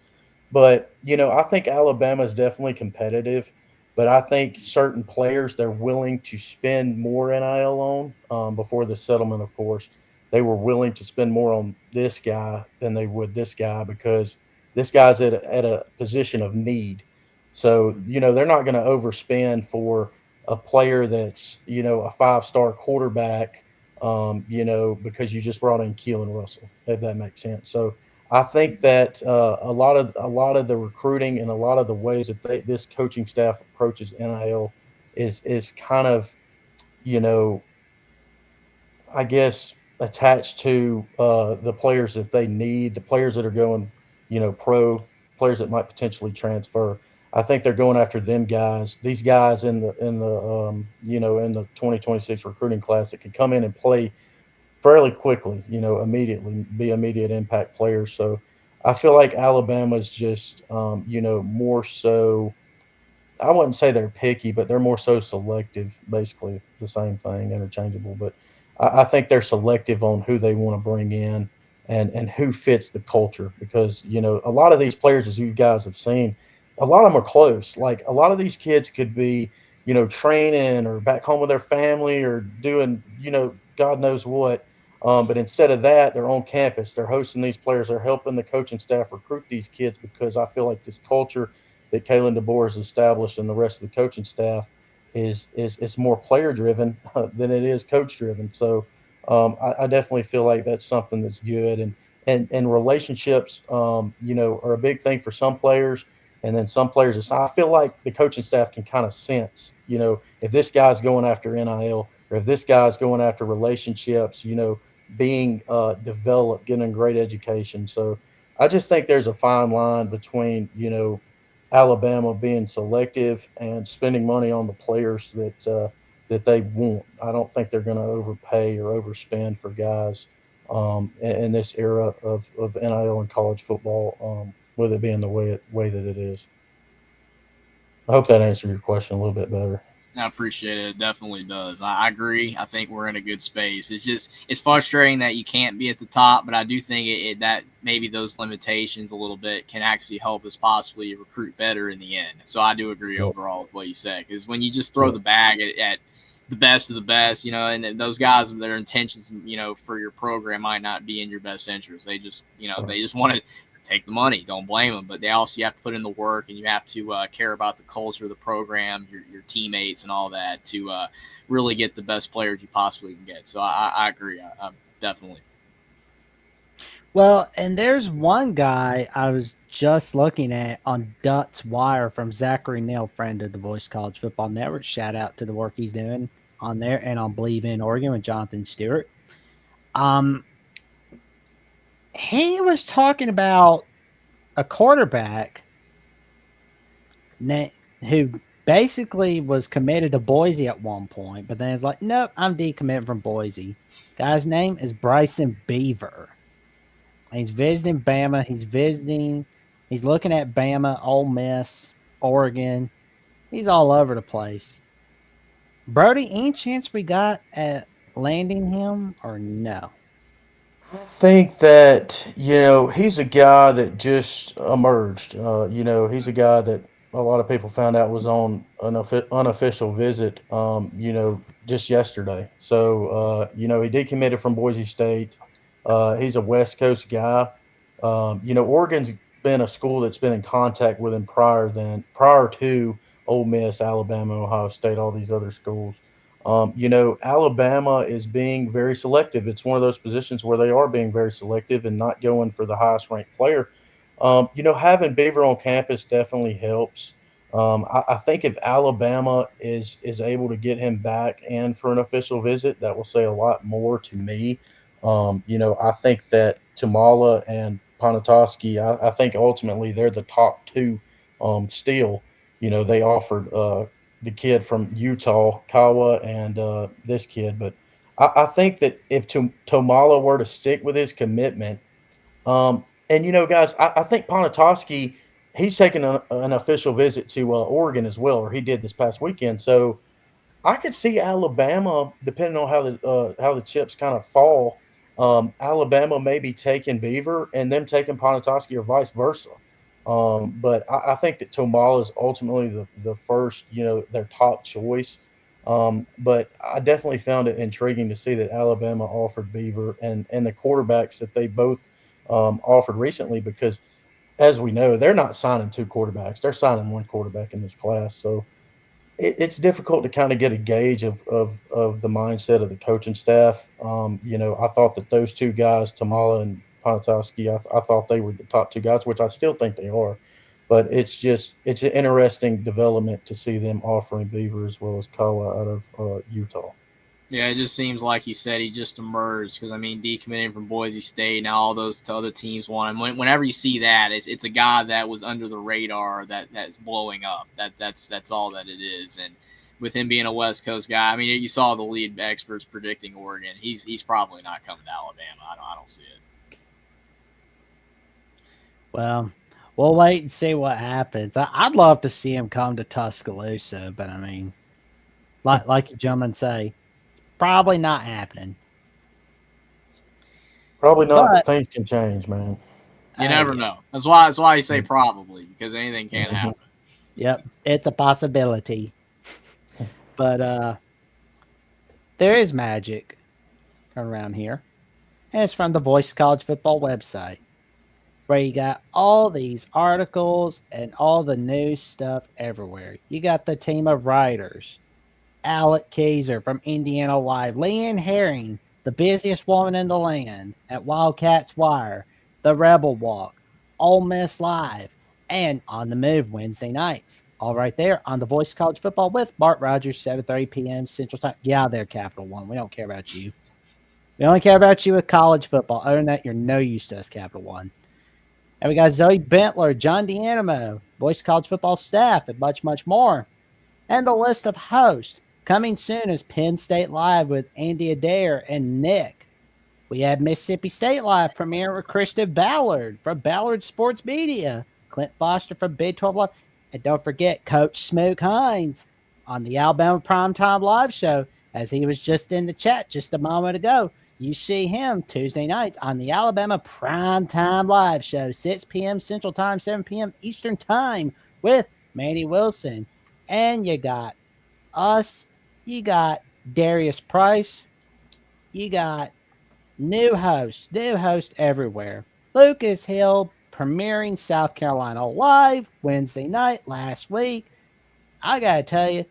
Speaker 4: But, I think Alabama is definitely competitive, but I think certain players they're willing to spend more NIL on before the settlement, of course. They were willing to spend more on this guy than they would this guy because this guy's at a position of need. So, they're not going to overspend for a player that's, a 5-star quarterback because you just brought in Keelan Russell, if that makes sense. So I think that a lot of the recruiting and a lot of the ways that this coaching staff approaches NIL is kind of, you know, I guess attached to the players that they need, the players that are going, pro, players that might potentially transfer. I think they're going after them guys, these guys in the 2026 recruiting class that can come in and play fairly quickly, immediately, be immediate impact players. So I feel like Alabama's just, more so. I wouldn't say they're picky, but they're more so selective. Basically, the same thing, interchangeable. But I think they're selective on who they want to bring in and who fits the culture because a lot of these players, as you guys have seen, a lot of them are close. Like a lot of these kids could be, training or back home with their family or doing, God knows what. But instead of that, they're on campus. They're hosting these players. They're helping the coaching staff recruit these kids because I feel like this culture that Kalen DeBoer has established and the rest of the coaching staff is it's more player driven than it is coach driven. So I definitely feel like that's something that's good and relationships are a big thing for some players. And then some players, I feel like the coaching staff can kind of sense, if this guy's going after NIL or if this guy's going after relationships, being developed, getting a great education. So I just think there's a fine line between, Alabama being selective and spending money on the players that they want. I don't think they're going to overpay or overspend for guys in this era of NIL and college football, with it being the way that it is. I hope that answered your question a little bit better.
Speaker 2: I appreciate it. It definitely does. I agree. I think we're in a good space. It's frustrating that you can't be at the top, but I do think that maybe those limitations a little bit can actually help us possibly recruit better in the end. So I do agree overall with what you said, because when you just throw the bag at the best of the best, and those guys, their intentions, for your program might not be in your best interest. They just, they just want to take the money. Don't blame them, but you have to put in the work, and you have to care about the culture of the program, your teammates, and all that to really get the best players you possibly can get. So I agree. I definitely.
Speaker 1: Well, and there's one guy I was just looking at on Dutt's Wire from Zachary Neal, friend of the Voice College Football Network. Shout out to the work he's doing on there and on Believe in Oregon with Jonathan Stewart. He was talking about a quarterback who basically was committed to Boise at one point, but then it's like, nope, I'm decommitting from Boise. Guy's name is Bryson Beaver. He's visiting Bama. He's looking at Bama, Ole Miss, Oregon. He's all over the place. Brody, any chance we got at landing him or no?
Speaker 4: I think that, he's a guy that just emerged. He's a guy that a lot of people found out was on an unofficial visit, just yesterday. So, he decommitted from Boise State. He's a West Coast guy. Oregon's been a school that's been in contact with him prior to Ole Miss, Alabama, Ohio State, all these other schools. Alabama is being very selective. It's one of those positions where they are being very selective and not going for the highest ranked player. Having Beaver on campus definitely helps. I think if Alabama is able to get him back and for an official visit, that will say a lot more to me. I think that Tamala and Ponatoski, I think ultimately they're the top two still. They offered the kid from Utah, Kawa, and this kid. But I think that if Tomala were to stick with his commitment, and guys, I think Ponatoski, he's taking an official visit to Oregon as well, or he did this past weekend. So I could see Alabama, depending on how the chips kind of fall. Alabama maybe taking Beaver and them taking Ponatoski or vice versa. But I think that Tomala is ultimately the first, their top choice. But I definitely found it intriguing to see that Alabama offered Beaver and the quarterbacks that they both offered recently, because as we know, they're not signing two quarterbacks; they're signing one quarterback in this class. So it's difficult to kind of get a gauge of the mindset of the coaching staff. I thought that those two guys, Tamala and Ponatoski, I thought they were the top two guys, which I still think they are. But it's an interesting development to see them offering Beaver as well as Kawa out of Utah.
Speaker 2: Yeah, it just seems like he said he just emerged because, decommitting from Boise State, now all those other teams want him. Whenever you see that, it's a guy that was under the radar that's blowing up. That's all that it is. And with him being a West Coast guy, you saw the lead experts predicting Oregon. He's probably not coming to Alabama. I don't see it.
Speaker 1: Well, we'll wait and see what happens. I'd love to see him come to Tuscaloosa, but like you gentlemen say, probably not happening.
Speaker 4: Probably not, but things can change, man.
Speaker 2: You never know. That's why you say probably, because anything can happen.
Speaker 1: Yep, it's a possibility. But there is magic around here, and it's from the Voice College Football website, where you got all these articles and all the news stuff everywhere. You got the team of writers. Alec Kaiser from Indiana Live, Leanne Herring, the busiest woman in the land, at Wildcats Wire, the Rebel Walk, Ole Miss Live, and On the Move Wednesday nights. All right there on the Voice College Football with Mark Rogers, 7:30 p.m. Central Time. Get out of there, Capital One. We don't care about you. We only care about you with college football. Other than that, you're no use to us, Capital One. And we got Zoe Bentler, John D'Animo, Voice College Football staff, and much, much more. And the list of hosts. Coming soon is Penn State Live with Andy Adair and Nick. We have Mississippi State Live premiering with Krista Ballard from Ballard Sports Media, Clint Foster from Big 12 Live, and don't forget Coach Smoke Hines on the Alabama Primetime Live Show, as he was just in the chat just a moment ago. You see him Tuesday nights on the Alabama Primetime Live Show, 6 p.m. Central Time, 7 p.m. Eastern Time with Manny Wilson. And you got us. You got Darius Price. You got new host everywhere. Lucas Hill premiering South Carolina Live Wednesday night last week. I got to tell you,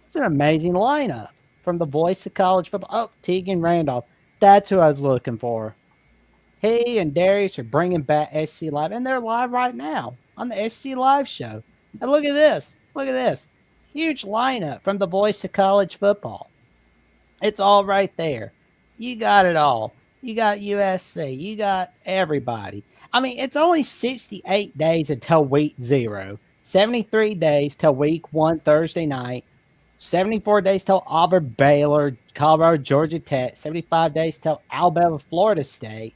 Speaker 1: it's an amazing lineup from the Voice of College Football. Oh, Tegan Randolph. That's who I was looking for. He and Darius are bringing back SC Live, and they're live right now on the SC Live show. And look at this. Look at this. Huge lineup from the voice of college football. It's all right there. You got it all. You got USC. You got everybody. I mean, it's only 68 days until week 0, 73 days till week 1 Thursday night, 74 days till Auburn, Baylor, Colorado, Georgia Tech, 75 days till Alabama, Florida State,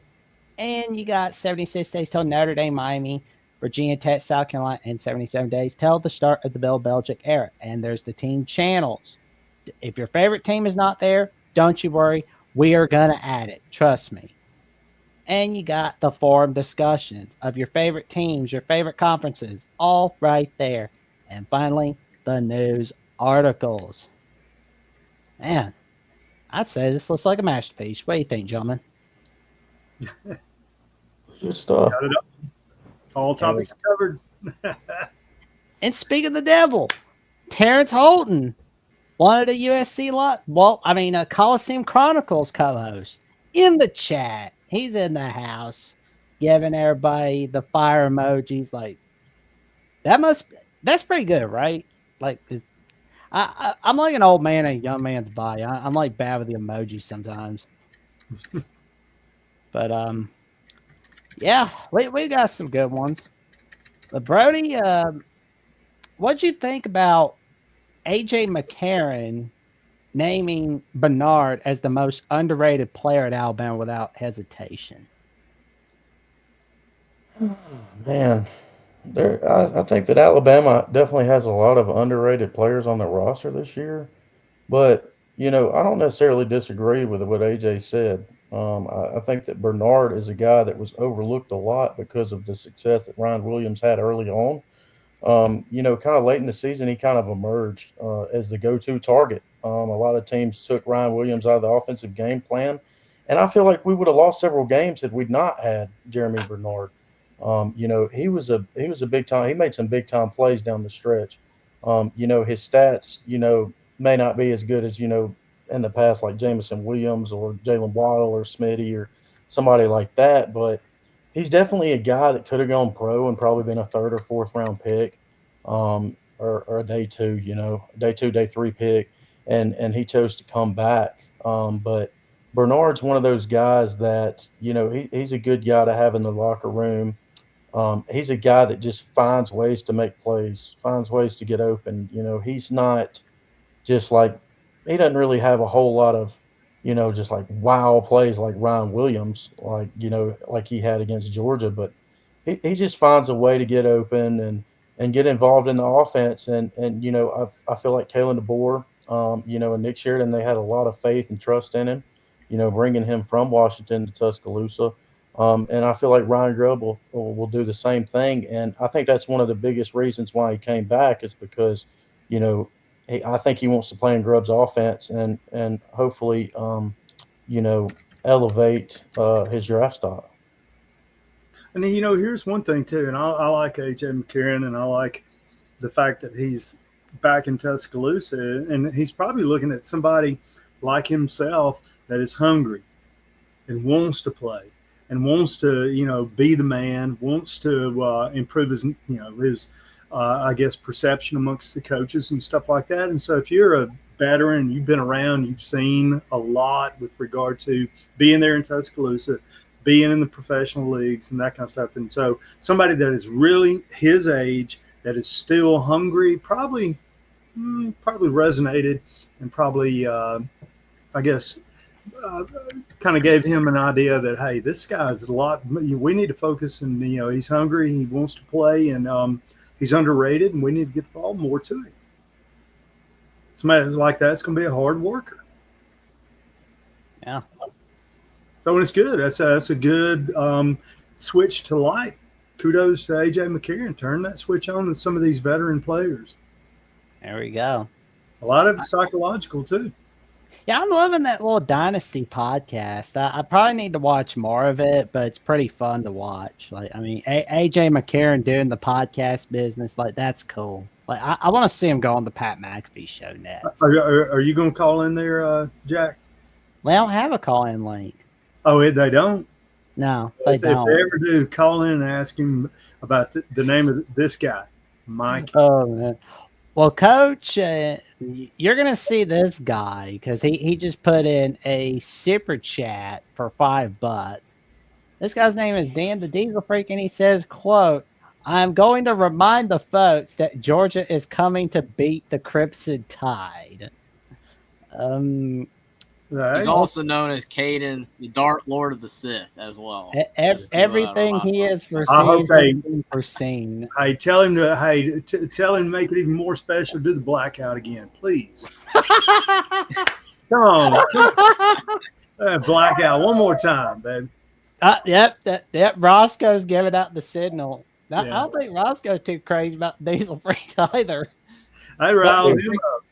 Speaker 1: and you got 76 days till Notre Dame, Miami, Virginia Tech, South Carolina, and 77 days till the start of the Bill Belichick era. And there's the team channels. If your favorite team is not there, don't you worry. We are going to add it. Trust me. And you got the forum discussions of your favorite teams, your favorite conferences, all right there. And finally, the news articles. Man, I'd say this looks like a masterpiece. What do you think, gentlemen?
Speaker 4: Good stuff.
Speaker 3: Got it up. All topics covered.
Speaker 1: And speak of the devil, Terrence Holton, one of the USC Coliseum Chronicles co-host, in the chat. He's in the house, giving everybody the fire emojis. Like that's pretty good, right? Like, I'm like an old man in a young man's body. I'm like bad with the emojis sometimes. But yeah, we got some good ones. But Brody, what'd you think about AJ McCarron naming Bernard as the most underrated player at Alabama without hesitation?
Speaker 4: Man, I think that Alabama definitely has a lot of underrated players on their roster this year. But, I don't necessarily disagree with what AJ said. I think that Bernard is a guy that was overlooked a lot because of the success that Ryan Williams had early on. Kind of late in the season, he kind of emerged as the go-to target. A lot of teams took Ryan Williams out of the offensive game plan, and I feel like we would have lost several games had we not had Jeremy Bernard. He was a big time. He made some big time plays down the stretch. His stats, may not be as good as in the past, like Jamison Williams or Jalen Waddle or Smitty or somebody like that, but he's definitely a guy that could have gone pro and probably been a 3rd or 4th round pick, or a day 2, day 2, day 3 pick, and he chose to come back. But Bernard's one of those guys that he's a good guy to have in the locker room. He's a guy that just finds ways to make plays, finds ways to get open. He's not just like, he doesn't really have a whole lot of just like wow plays like Ryan Williams, like he had against Georgia, but he just finds a way to get open and get involved in the offense. And I feel like Kalen DeBoer, and Nick Sheridan, they had a lot of faith and trust in him, bringing him from Washington to Tuscaloosa. And I feel like Ryan Grubb will do the same thing. And I think that's one of the biggest reasons why he came back is because, I think he wants to play in Grubb's offense and hopefully, elevate his draft stock.
Speaker 3: And here's one thing too, and I like AJ McCarron, and I like the fact that he's back in Tuscaloosa, and he's probably looking at somebody like himself that is hungry and wants to play and wants to, be the man, wants to improve his, I guess, perception amongst the coaches and stuff like that. And so if you're a veteran, you've been around, you've seen a lot with regard to being there in Tuscaloosa, being in the professional leagues and that kind of stuff. And so somebody that is really his age, that is still hungry, probably resonated and probably, I guess, kind of gave him an idea that, hey, this guy's a lot. We need to focus, and he's hungry, he wants to play, and he's underrated, and we need to get the ball more to him. Somebody like that's going to be a hard worker.
Speaker 1: Yeah.
Speaker 3: So it's good. That's a good switch to light. Kudos to AJ McCarron. Turn that switch on to some of these veteran players.
Speaker 1: There we go.
Speaker 3: A lot of it's psychological too.
Speaker 1: Yeah, I'm loving that little Dynasty podcast. I probably need to watch more of it, but it's pretty fun to watch. AJ McCarron doing the podcast business, that's cool. I want to see him go on the Pat McAfee show next.
Speaker 3: Are you going to call in there, Jack?
Speaker 1: Well, I don't have a call-in link.
Speaker 3: Oh, they don't?
Speaker 1: No, they
Speaker 3: If they
Speaker 1: don't.
Speaker 3: ever do, call in and ask him about the name of this guy, Mike.
Speaker 1: Oh, man. Well, Coach, you're going to see this guy because he just put in a super chat for $5. This guy's name is Dan the Diesel Freak, and he says, quote, "I'm going to remind the folks that Georgia is coming to beat the Crimson Tide."
Speaker 2: He's also known as Caden, the Dark Lord of the Sith, as well.
Speaker 1: Everything he is
Speaker 3: I hope
Speaker 1: foreseen, foreseen.
Speaker 3: Hey, tell him to tell him to make it even more special. Do the blackout again, please. Come on, blackout one more time, baby.
Speaker 1: Yep. Roscoe's giving out the signal. I
Speaker 3: Yeah.
Speaker 1: don't think Roscoe's too crazy about Diesel Freak either.
Speaker 3: I riled him up.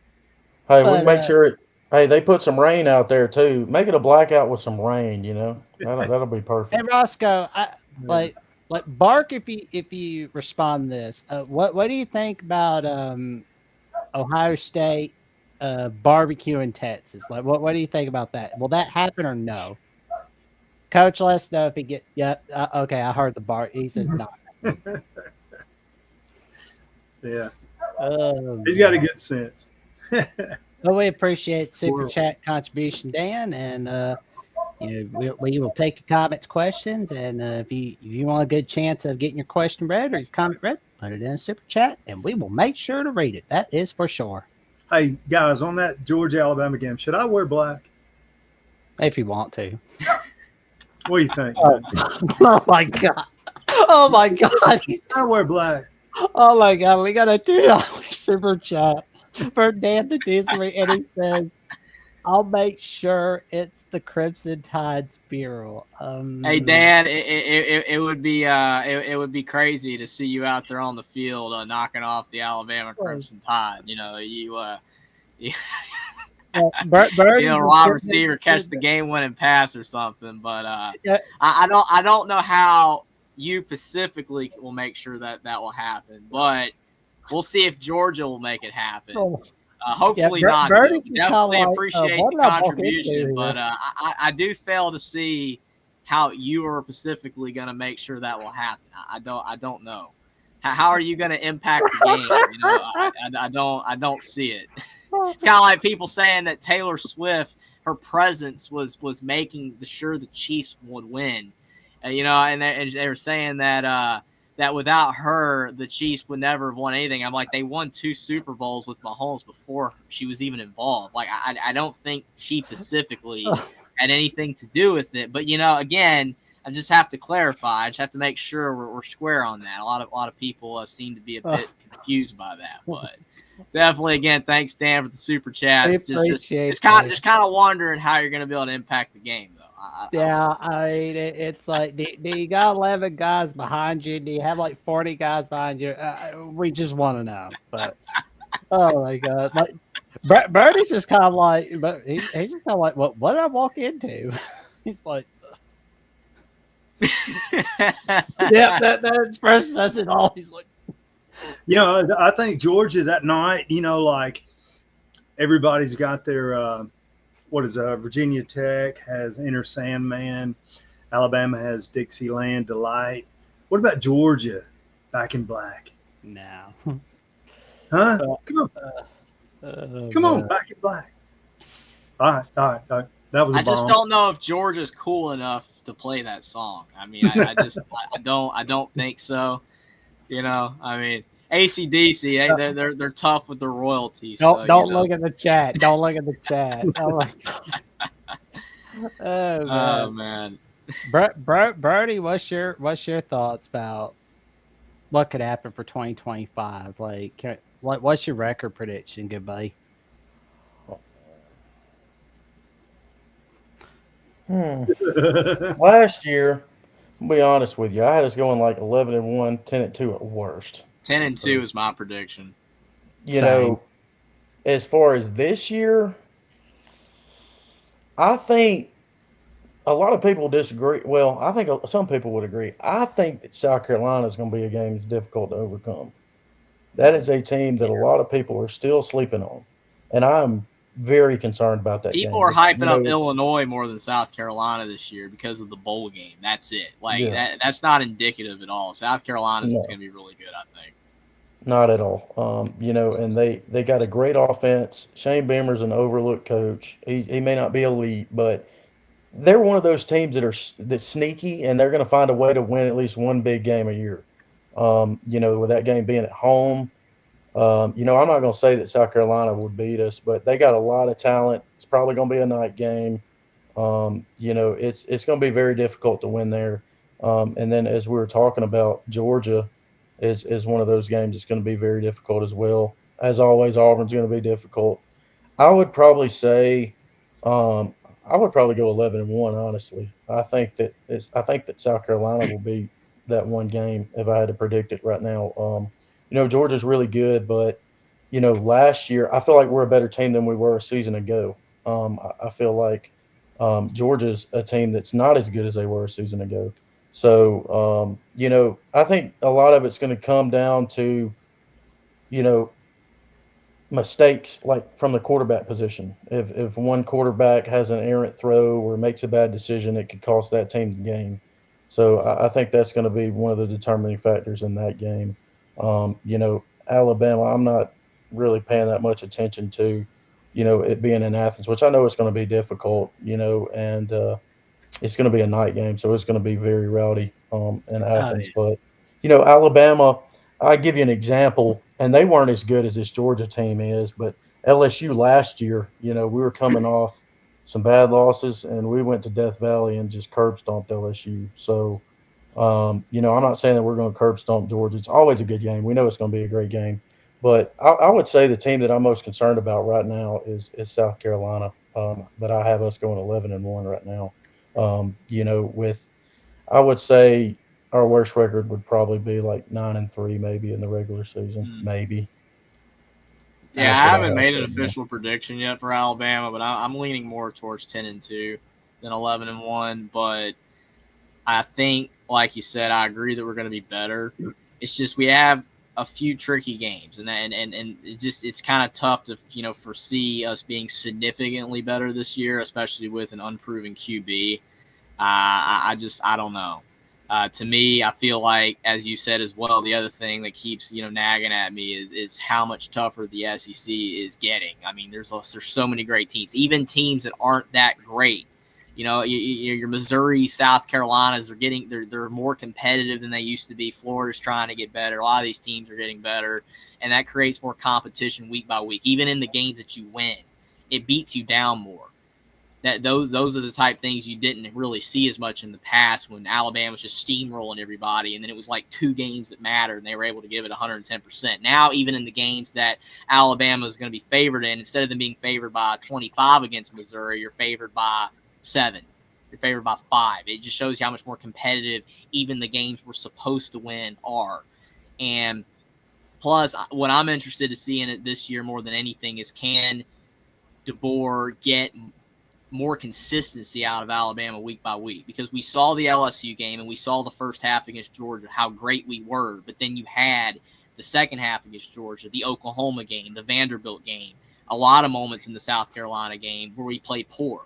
Speaker 4: Hey, we make sure it. Hey, they put some rain out there too. Make it a blackout with some rain. You know, that'll be perfect.
Speaker 1: Hey Roscoe, like bark if you respond to this. What do you think about Ohio State barbecue in Texas? Like, what do you think about that? Will that happen or no? Coach, let us know if he get. Yeah, okay. I heard the bark. He says not.
Speaker 3: Yeah, he's got a good sense.
Speaker 1: Well, we appreciate super chat contribution, Dan, and we will take your comments, questions, and if you want a good chance of getting your question read or your comment read, put it in a super chat, and we will make sure to read it. That is for sure.
Speaker 3: Hey guys, on that Georgia-Alabama game, should I wear black?
Speaker 1: If you want to.
Speaker 3: What do you think?
Speaker 1: Oh my god! Oh my god!
Speaker 3: I wear black.
Speaker 1: Oh my god! We got a $2 super chat for Dan the Disney, and he says, "I'll make sure it's the Crimson Tide's bureau."
Speaker 2: Hey Dan, it would be crazy to see you out there on the field knocking off the Alabama Crimson Tide. You know, wide receiver catch the game-winning pass or something. But I don't know how you specifically will make sure that will happen. But we'll see if Georgia will make it happen. Hopefully not. Definitely appreciate the contribution, but I do fail to see how you are specifically going to make sure that will happen. I don't know. How are you going to impact the game? I don't see it. It's kind of like people saying that Taylor Swift, her presence was making sure the Chiefs would win. And they were saying that that without her, the Chiefs would never have won anything. I'm like, they won 2 Super Bowls with Mahomes before she was even involved. Like, I don't think she specifically had anything to do with it. But, again, I just have to clarify. I just have to make sure we're square on that. A lot of people seem to be a bit confused by that. But definitely, again, thanks, Dan, for the super chat. Just kind of wondering how you're going to be able to impact the game, though.
Speaker 1: It's like, do you got 11 guys behind you? Do you have like 40 guys behind you? We just want to know. But oh my god, like Birdie's just kind of like, but he's just kind of like, what did I walk into? He's like, yeah, that expression says it all. He's like,
Speaker 3: I think Georgia that night, like everybody's got their. Virginia Tech has Enter Sandman. Alabama has Dixieland Delight. What about Georgia back in black?
Speaker 1: No.
Speaker 3: Huh? Come on, back in black. All right. That was. I
Speaker 2: just don't know if Georgia's cool enough to play that song. I mean, I don't think so. I mean, AC/DC, they're tough with their royalties.
Speaker 1: Don't look at the chat. Don't look at the chat. Oh my god.
Speaker 2: Oh man.
Speaker 1: Brody, what's your thoughts about what could happen for 2025? Like, what's your record prediction, good buddy?
Speaker 4: Last year, I'll be honest with you, I had us going like 11-1, 10-2 at worst.
Speaker 2: 10-2 is my prediction.
Speaker 4: As far as this year, I think a lot of people disagree. Well, I think some people would agree. I think that South Carolina is going to be a game that's difficult to overcome. That is a team that a lot of people are still sleeping on. And I'm very concerned about that
Speaker 2: People
Speaker 4: game.
Speaker 2: are hyping up Illinois more than South Carolina this year because of the bowl game. That's it. Like that's not indicative at all. South Carolina's going to be really good, I think.
Speaker 4: Not at all. And they got a great offense. Shane Beamer's an overlooked coach. He may not be elite, but they're one of those teams that's sneaky, and they're going to find a way to win at least one big game a year. With that game being at home. I'm not going to say that South Carolina would beat us, but they got a lot of talent. It's probably going to be a night game. It's going to be very difficult to win there. And then as we were talking about, Georgia is one of those games that's going to be very difficult as well. As always, Auburn's going to be difficult. I would probably say, I would probably go 11-1. Honestly, I think that South Carolina will be that one game if I had to predict it right now. Georgia's really good, but last year I feel like we're a better team than we were a season ago. I feel like Georgia's a team that's not as good as they were a season ago. So I think a lot of it's going to come down to mistakes like from the quarterback position. If one quarterback has an errant throw or makes a bad decision, it could cost that team the game. So I think that's going to be one of the determining factors in that game. Alabama, I'm not really paying that much attention to, it being in Athens, which I know it's going to be difficult, and it's going to be a night game, so it's going to be very rowdy in Athens. But, Alabama, I'll give you an example, and they weren't as good as this Georgia team is, but LSU last year, we were coming off some bad losses, and we went to Death Valley and just curb stomped LSU. So, I'm not saying that we're going to curb stomp Georgia. It's always a good game. We know it's going to be a great game. But I would say the team that I'm most concerned about right now is South Carolina. But I have us going 11-1 right now. I would say our worst record would probably be like 9-3, maybe in the regular season, maybe.
Speaker 2: Yeah, I haven't made an official prediction yet for Alabama, but I'm leaning more towards 10-2 than 11-1. But I think, like you said, I agree that we're going to be better. It's just we have a few tricky games, and it's kind of tough to foresee us being significantly better this year, especially with an unproven QB. I don't know. To me, I feel like, as you said as well, the other thing that keeps nagging at me is how much tougher the SEC is getting. I mean, there's so many great teams, even teams that aren't that great. Your Missouri, South Carolinas are they're more competitive than they used to be. Florida's trying to get better. A lot of these teams are getting better, and that creates more competition week by week. Even in the games that you win, it beats you down more. Those are the type of things you didn't really see as much in the past when Alabama was just steamrolling everybody, and then it was like two games that mattered, and they were able to give it 110%. Now, even in the games that Alabama is going to be favored in, instead of them being favored by 25 against Missouri, you're favored by 7. You're favored by 5. It just shows you how much more competitive even the games we're supposed to win are. And plus, what I'm interested to see in it this year more than anything is, can DeBoer get more consistency out of Alabama week by week? Because we saw the LSU game and we saw the first half against Georgia, how great we were. But then you had the second half against Georgia, the Oklahoma game, the Vanderbilt game, a lot of moments in the South Carolina game where we played poor.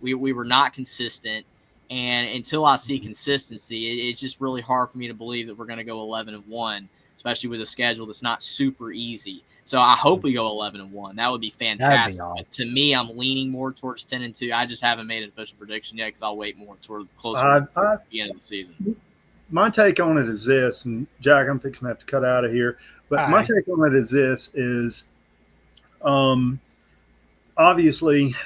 Speaker 2: We were not consistent, and until I see consistency, it's just really hard for me to believe that we're going to go 11-1, especially with a schedule that's not super easy. So I hope we go 11-1. That would be fantastic. But to me, I'm leaning more towards 10-2. I just haven't made an official prediction yet because I'll wait more toward closer to the end of the season.
Speaker 3: My take on it is this, and Jack, I'm fixing to have to cut out of here. But my take on it is this: obviously.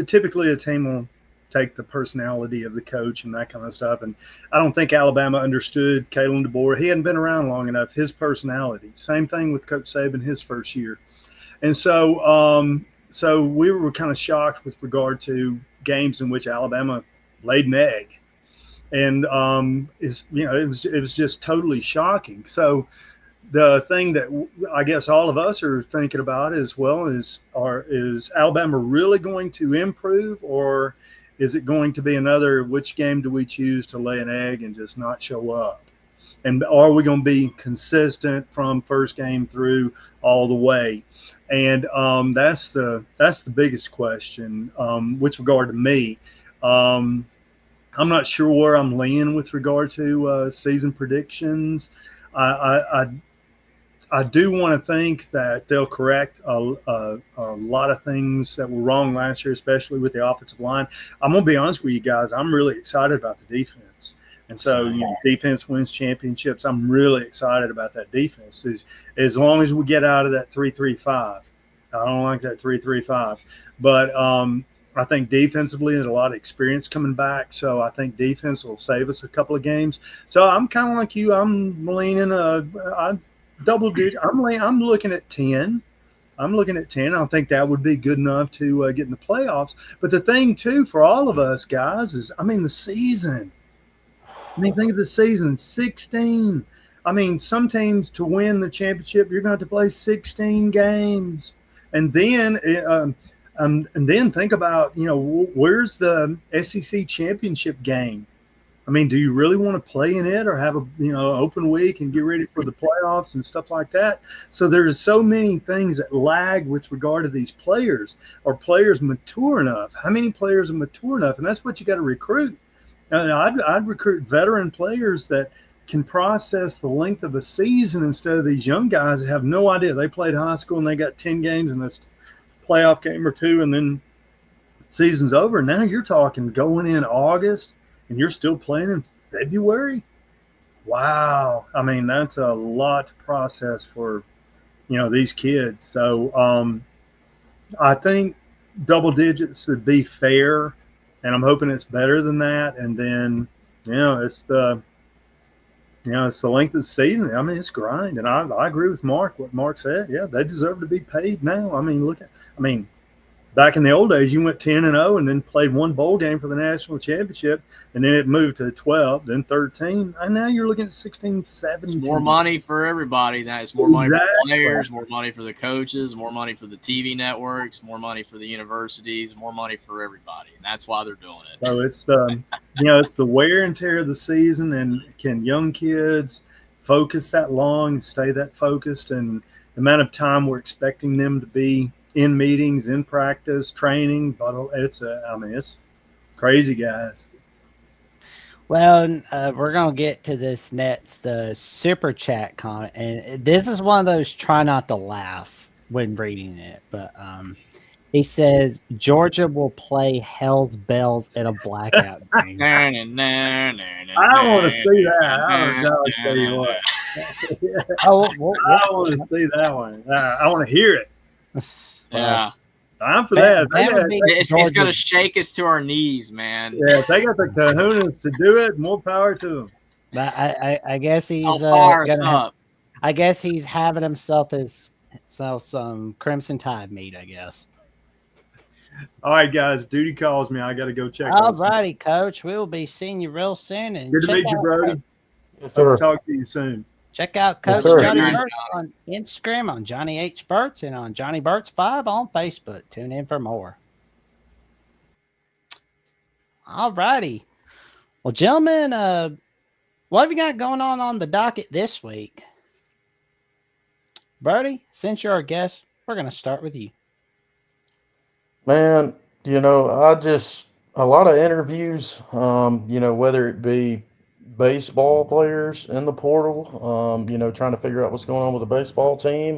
Speaker 3: Typically a team will take the personality of the coach and that kind of stuff. And I don't think Alabama understood Kalen DeBoer. He hadn't been around long enough. His personality. Same thing with Coach Saban his first year. And so we were kind of shocked with regard to games in which Alabama laid an egg. And it was just totally shocking. So the thing that I guess all of us are thinking about as well is Alabama really going to improve, or is it going to be another, which game do we choose to lay an egg and just not show up? And are we going to be consistent from first game through all the way? And that's the biggest question with regard to me. I'm not sure where I'm leaning with regard to season predictions. I do want to think that they'll correct a lot of things that were wrong last year, especially with the offensive line. I'm going to be honest with you guys. I'm really excited about the defense. And so, defense wins championships. I'm really excited about that defense. As long as we get out of that 3-3-5. I don't like that 3-3-5. But I think defensively there's a lot of experience coming back. So I think defense will save us a couple of games. So I'm kind of like you. I'm leaning double digit. I'm looking at 10. I'm looking at 10. I don't think that would be good enough to get in the playoffs. But the thing, too, for all of us guys is, the season. Think of the season, 16. Some teams to win the championship, you're going to have to play 16 games. And then think about, where's the SEC championship game? Do you really want to play in it or have a open week and get ready for the playoffs and stuff like that? So there's so many things that lag with regard to these players. Are players mature enough? How many players are mature enough? And that's what you got to recruit. I'd recruit veteran players that can process the length of a season instead of these young guys that have no idea. They played high school and they got 10 games in this playoff game or two, and then season's over. Now you're talking going in August and you're still playing in February. Wow. That's a lot to process for, these kids. So I think double digits would be fair, and I'm hoping it's better than that. And then, it's the length of the season. It's grind. And I agree with Mark, what Mark said. Yeah, they deserve to be paid now. Back in the old days, you went 10-0 and then played one bowl game for the national championship, and then it moved to 12, then 13, and now you're looking at 16, 17.
Speaker 2: It's more money for everybody. Now it's more money for the players, more money for the coaches, more money for the TV networks, more money for the universities, more money for everybody, and that's why they're doing it.
Speaker 3: So it's the it's the wear and tear of the season, and can young kids focus that long and stay that focused, and the amount of time we're expecting them to be in meetings, in practice, training, but it's crazy, guys.
Speaker 1: Well, we're gonna get to this next super chat comment, and this is one of those try not to laugh when reading it, but he says Georgia will play Hell's Bells in a blackout game.
Speaker 3: I don't want to see that. I'll tell you what. I want to see that one. I want to hear it.
Speaker 2: Yeah.
Speaker 3: Time for that.
Speaker 2: It's going to shake us to our knees, man.
Speaker 3: Yeah, if they got the kahunas to do it, more power to them.
Speaker 1: But I guess he's I guess he's having himself some Crimson Tide meat, I guess.
Speaker 3: All right, guys. Duty calls me. I got to go check.
Speaker 1: All righty, Coach. We'll be seeing you real soon. And
Speaker 3: good to meet you, Brody.
Speaker 4: Yes, sir.
Speaker 3: Talk to you soon.
Speaker 1: Check out Coach Johnny Burtz on Instagram, on Johnny H. Burtz, and on Johnny Burtz 5 on Facebook. Tune in for more. All righty. Well, gentlemen, what have you got going on the docket this week? Birdie, since you're our guest, we're going to start with you.
Speaker 4: Man, a lot of interviews, whether it be baseball players in the portal, trying to figure out what's going on with the baseball team,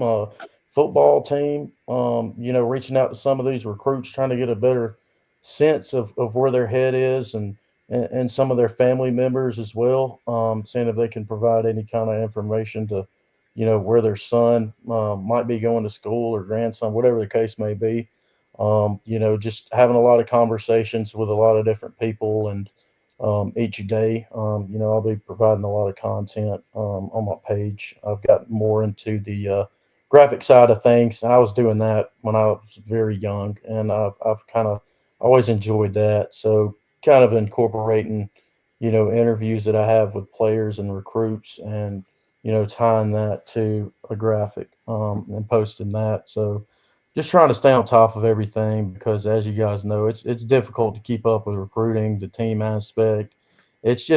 Speaker 4: football team, reaching out to some of these recruits, trying to get a better sense of where their head is, and some of their family members as well, seeing if they can provide any kind of information to, where their son might be going to school, or grandson, whatever the case may be. Just having a lot of conversations with a lot of different people, and each day, I'll be providing a lot of content on my page. I've got more into the graphic side of things. I was doing that when I was very young, and I've kind of always enjoyed that. So kind of incorporating, interviews that I have with players and recruits, and, tying that to a graphic and posting that. So just trying to stay on top of everything, because as you guys know, it's difficult to keep up with recruiting, the team aspect. It's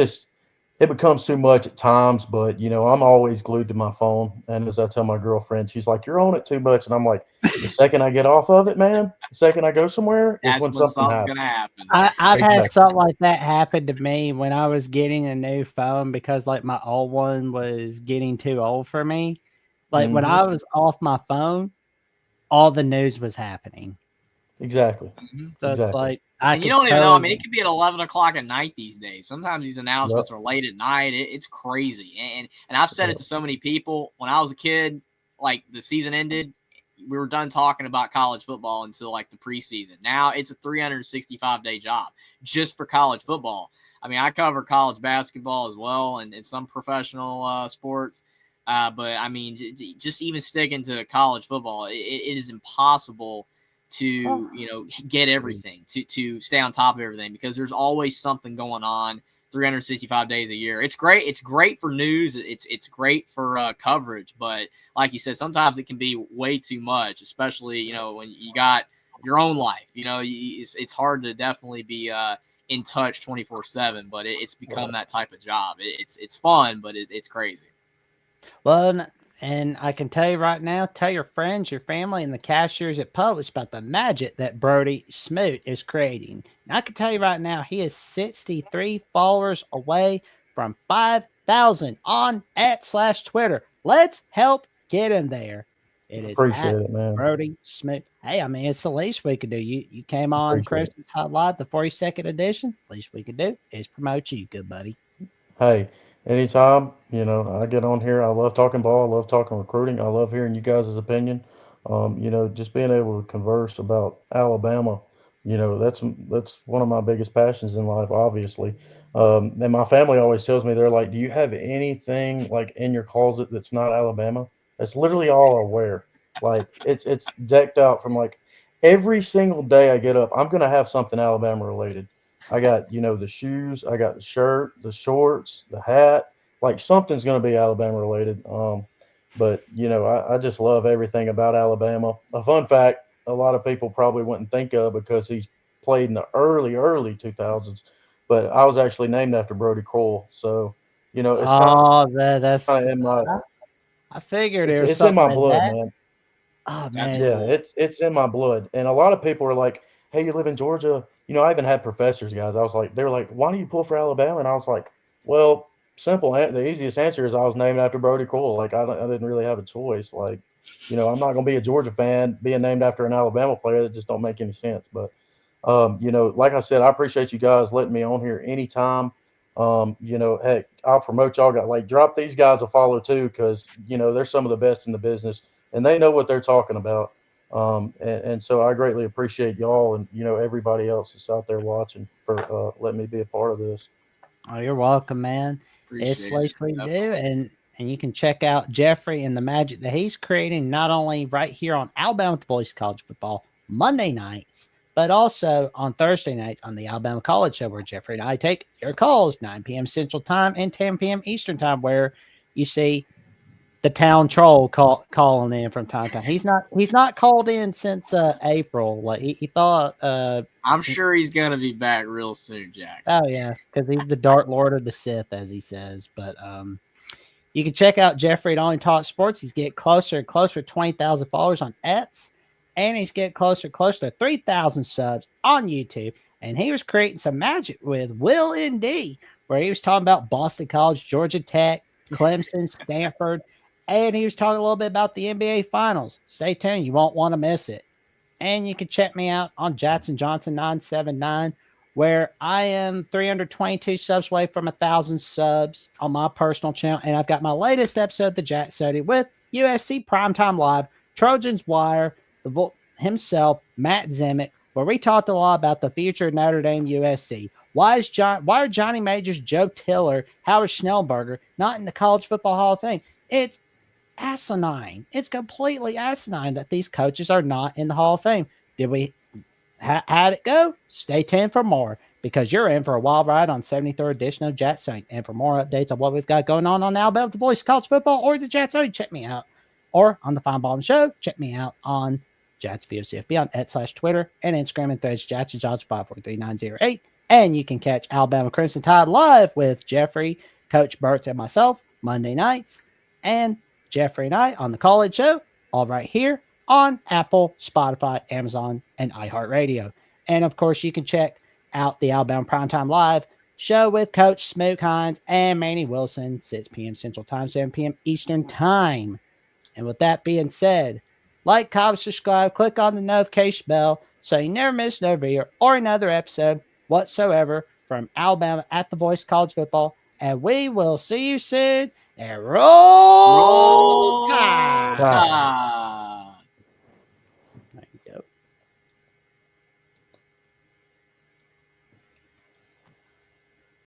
Speaker 4: it becomes too much at times, but I'm always glued to my phone. And as I tell my girlfriend, she's like, "You're on it too much." And I'm like, the second I get off of it, man, the second I go somewhere is
Speaker 2: That's
Speaker 4: when
Speaker 2: when
Speaker 4: something
Speaker 2: something's
Speaker 4: happens.
Speaker 2: gonna happen.
Speaker 1: I've had
Speaker 4: Exactly.
Speaker 1: something like that happen to me when I was getting a new phone because like my old one was getting too old for me. Like when I was off my phone, all the news was happening.
Speaker 4: Exactly.
Speaker 1: So it's
Speaker 4: Exactly.
Speaker 1: like I
Speaker 2: And you
Speaker 1: could
Speaker 2: don't even know. I mean,
Speaker 1: totally.
Speaker 2: it could be at 11 o'clock at night these days. Sometimes these announcements
Speaker 4: Yep.
Speaker 2: are late at night. It's crazy. And I've said it
Speaker 4: Yep.
Speaker 2: to so many people. When I was a kid, like the season ended, we were done talking about college football until like the preseason. Now it's a 365-day job just for college football. I mean, I cover college basketball as well and some professional sports. But I mean, just even sticking to college football, it is impossible to get everything, to stay on top of everything, because there's always something going on 365 days a year. It's great for news, it's great for coverage, but like you said, sometimes it can be way too much, especially when you got your own life. It's hard to definitely be in touch 24/7, but it's become that type of job. It's fun, but it's crazy.
Speaker 1: Well, and I can tell you right now, tell your friends, your family, and the cashiers at Publix about the magic that Brody Smoot is creating. And I can tell you right now, he is 63 followers away from 5,000 on @/Twitter. Let's help get him there. It is
Speaker 4: Appreciate
Speaker 1: at
Speaker 4: it, man.
Speaker 1: Brody Smoot. Hey, I mean, it's the least we could do. You came on
Speaker 4: Appreciate it.
Speaker 1: Crimson Tide Live, the 42nd edition. Least we could do is promote you, good buddy.
Speaker 4: Hey, anytime, I get on here, I love talking ball, I love talking recruiting, I love hearing you guys' opinion. Just being able to converse about Alabama, that's one of my biggest passions in life, obviously. And my family always tells me, they're like, "Do you have anything like in your closet that's not Alabama?" That's literally all I wear. Like it's decked out from like every single day I get up, I'm gonna have something Alabama related. I got, the shoes, I got the shirt, the shorts, the hat. Like something's going to be Alabama related. But I just love everything about Alabama. A fun fact, a lot of people probably wouldn't think of because he's played in the early 2000s, but I was actually named after Brody Kroll. So, it's kind
Speaker 1: Oh,
Speaker 4: of
Speaker 1: that's.
Speaker 4: in my
Speaker 1: I figured
Speaker 4: it's
Speaker 1: there was
Speaker 4: it's in
Speaker 1: something
Speaker 4: my
Speaker 1: in
Speaker 4: blood,
Speaker 1: that.
Speaker 4: man.
Speaker 1: Oh
Speaker 2: That's
Speaker 1: man,
Speaker 4: Yeah,
Speaker 2: cool.
Speaker 4: it's in my blood. And a lot of people are like, "Hey, you live in Georgia?" I even had professors, guys. I was like, they were like, "Why do you pull for Alabama?" And I was like, "Well, simple. The easiest answer is I was named after Brody Cole. Like, I didn't really have a choice. Like, I'm not going to be a Georgia fan being named after an Alabama player. That just don't make any sense." But like I said, I appreciate you guys letting me on here anytime. Heck, I'll promote y'all. Got like drop these guys a follow too, because they're some of the best in the business and they know what they're talking about. And so I greatly appreciate y'all and everybody else that's out there watching for letting me be a part of this.
Speaker 1: oh, you're welcome, man. It's
Speaker 2: Appreciate it.
Speaker 1: least we do,
Speaker 2: Definitely.
Speaker 1: and you can check out Jeffrey and the magic that he's creating not only right here on Alabama with the Voice of College Football Monday nights, but also on Thursday nights on the Alabama College Show, where Jeffrey and I take your calls 9 p.m. Central Time and 10 p.m. Eastern Time, where you see the town troll calling in from time to time. He's not called in since April. Like he thought
Speaker 2: I'm sure he's gonna be back real soon, Jackson.
Speaker 1: oh yeah, because he's the Dark Lord of the Sith, as he says. But you can check out Jeffrey at Only Talk Sports. He's getting closer and closer to 20,000 followers on X, and he's getting closer and closer to 3,000 subs on YouTube. And he was creating some magic with Will ND, where he was talking about Boston College, Georgia Tech, Clemson, Stanford, and he was talking a little bit about the NBA Finals. Stay tuned; you won't want to miss it. And you can check me out on Jackson Johnson 979, where I am 322 subs away from 1,000 subs on my personal channel. And I've got my latest episode, The Jack Study, with USC Primetime Live, Trojans Wire, himself, Matt Zimick, where we talked a lot about the future of Notre Dame USC. Why are Johnny Majors, Joe Tiller, Howard Schnellberger not in the College Football Hall of Fame? It's asinine. It's completely asinine that these coaches are not in the Hall of Fame. How'd it go? Stay tuned for more, because you're in for a wild ride on 73rd edition of Jet Zone. And for more updates on what we've got going on Alabama, the Voice of College Football, or the Jet Zone, check me out. Or on the Fine Ball Show, check me out on Jats VOCFB on @/Twitter and Instagram and threads Jats and Johnson 543908. And you can catch Alabama Crimson Tide live with Jeffrey Coach Burt's and myself Monday nights, and Jeffrey and I on the College Show, all right here on Apple, Spotify, Amazon, and iHeartRadio. And of course, you can check out the Alabama Primetime Live show with Coach Smoke Hines and Manny Wilson, 6 p.m. Central Time, 7 p.m. Eastern Time. And with that being said, like, comment, subscribe, click on the notification bell so you never miss another video or another episode whatsoever from Alabama at the Voice of College Football. And we will see you soon. And roll tide.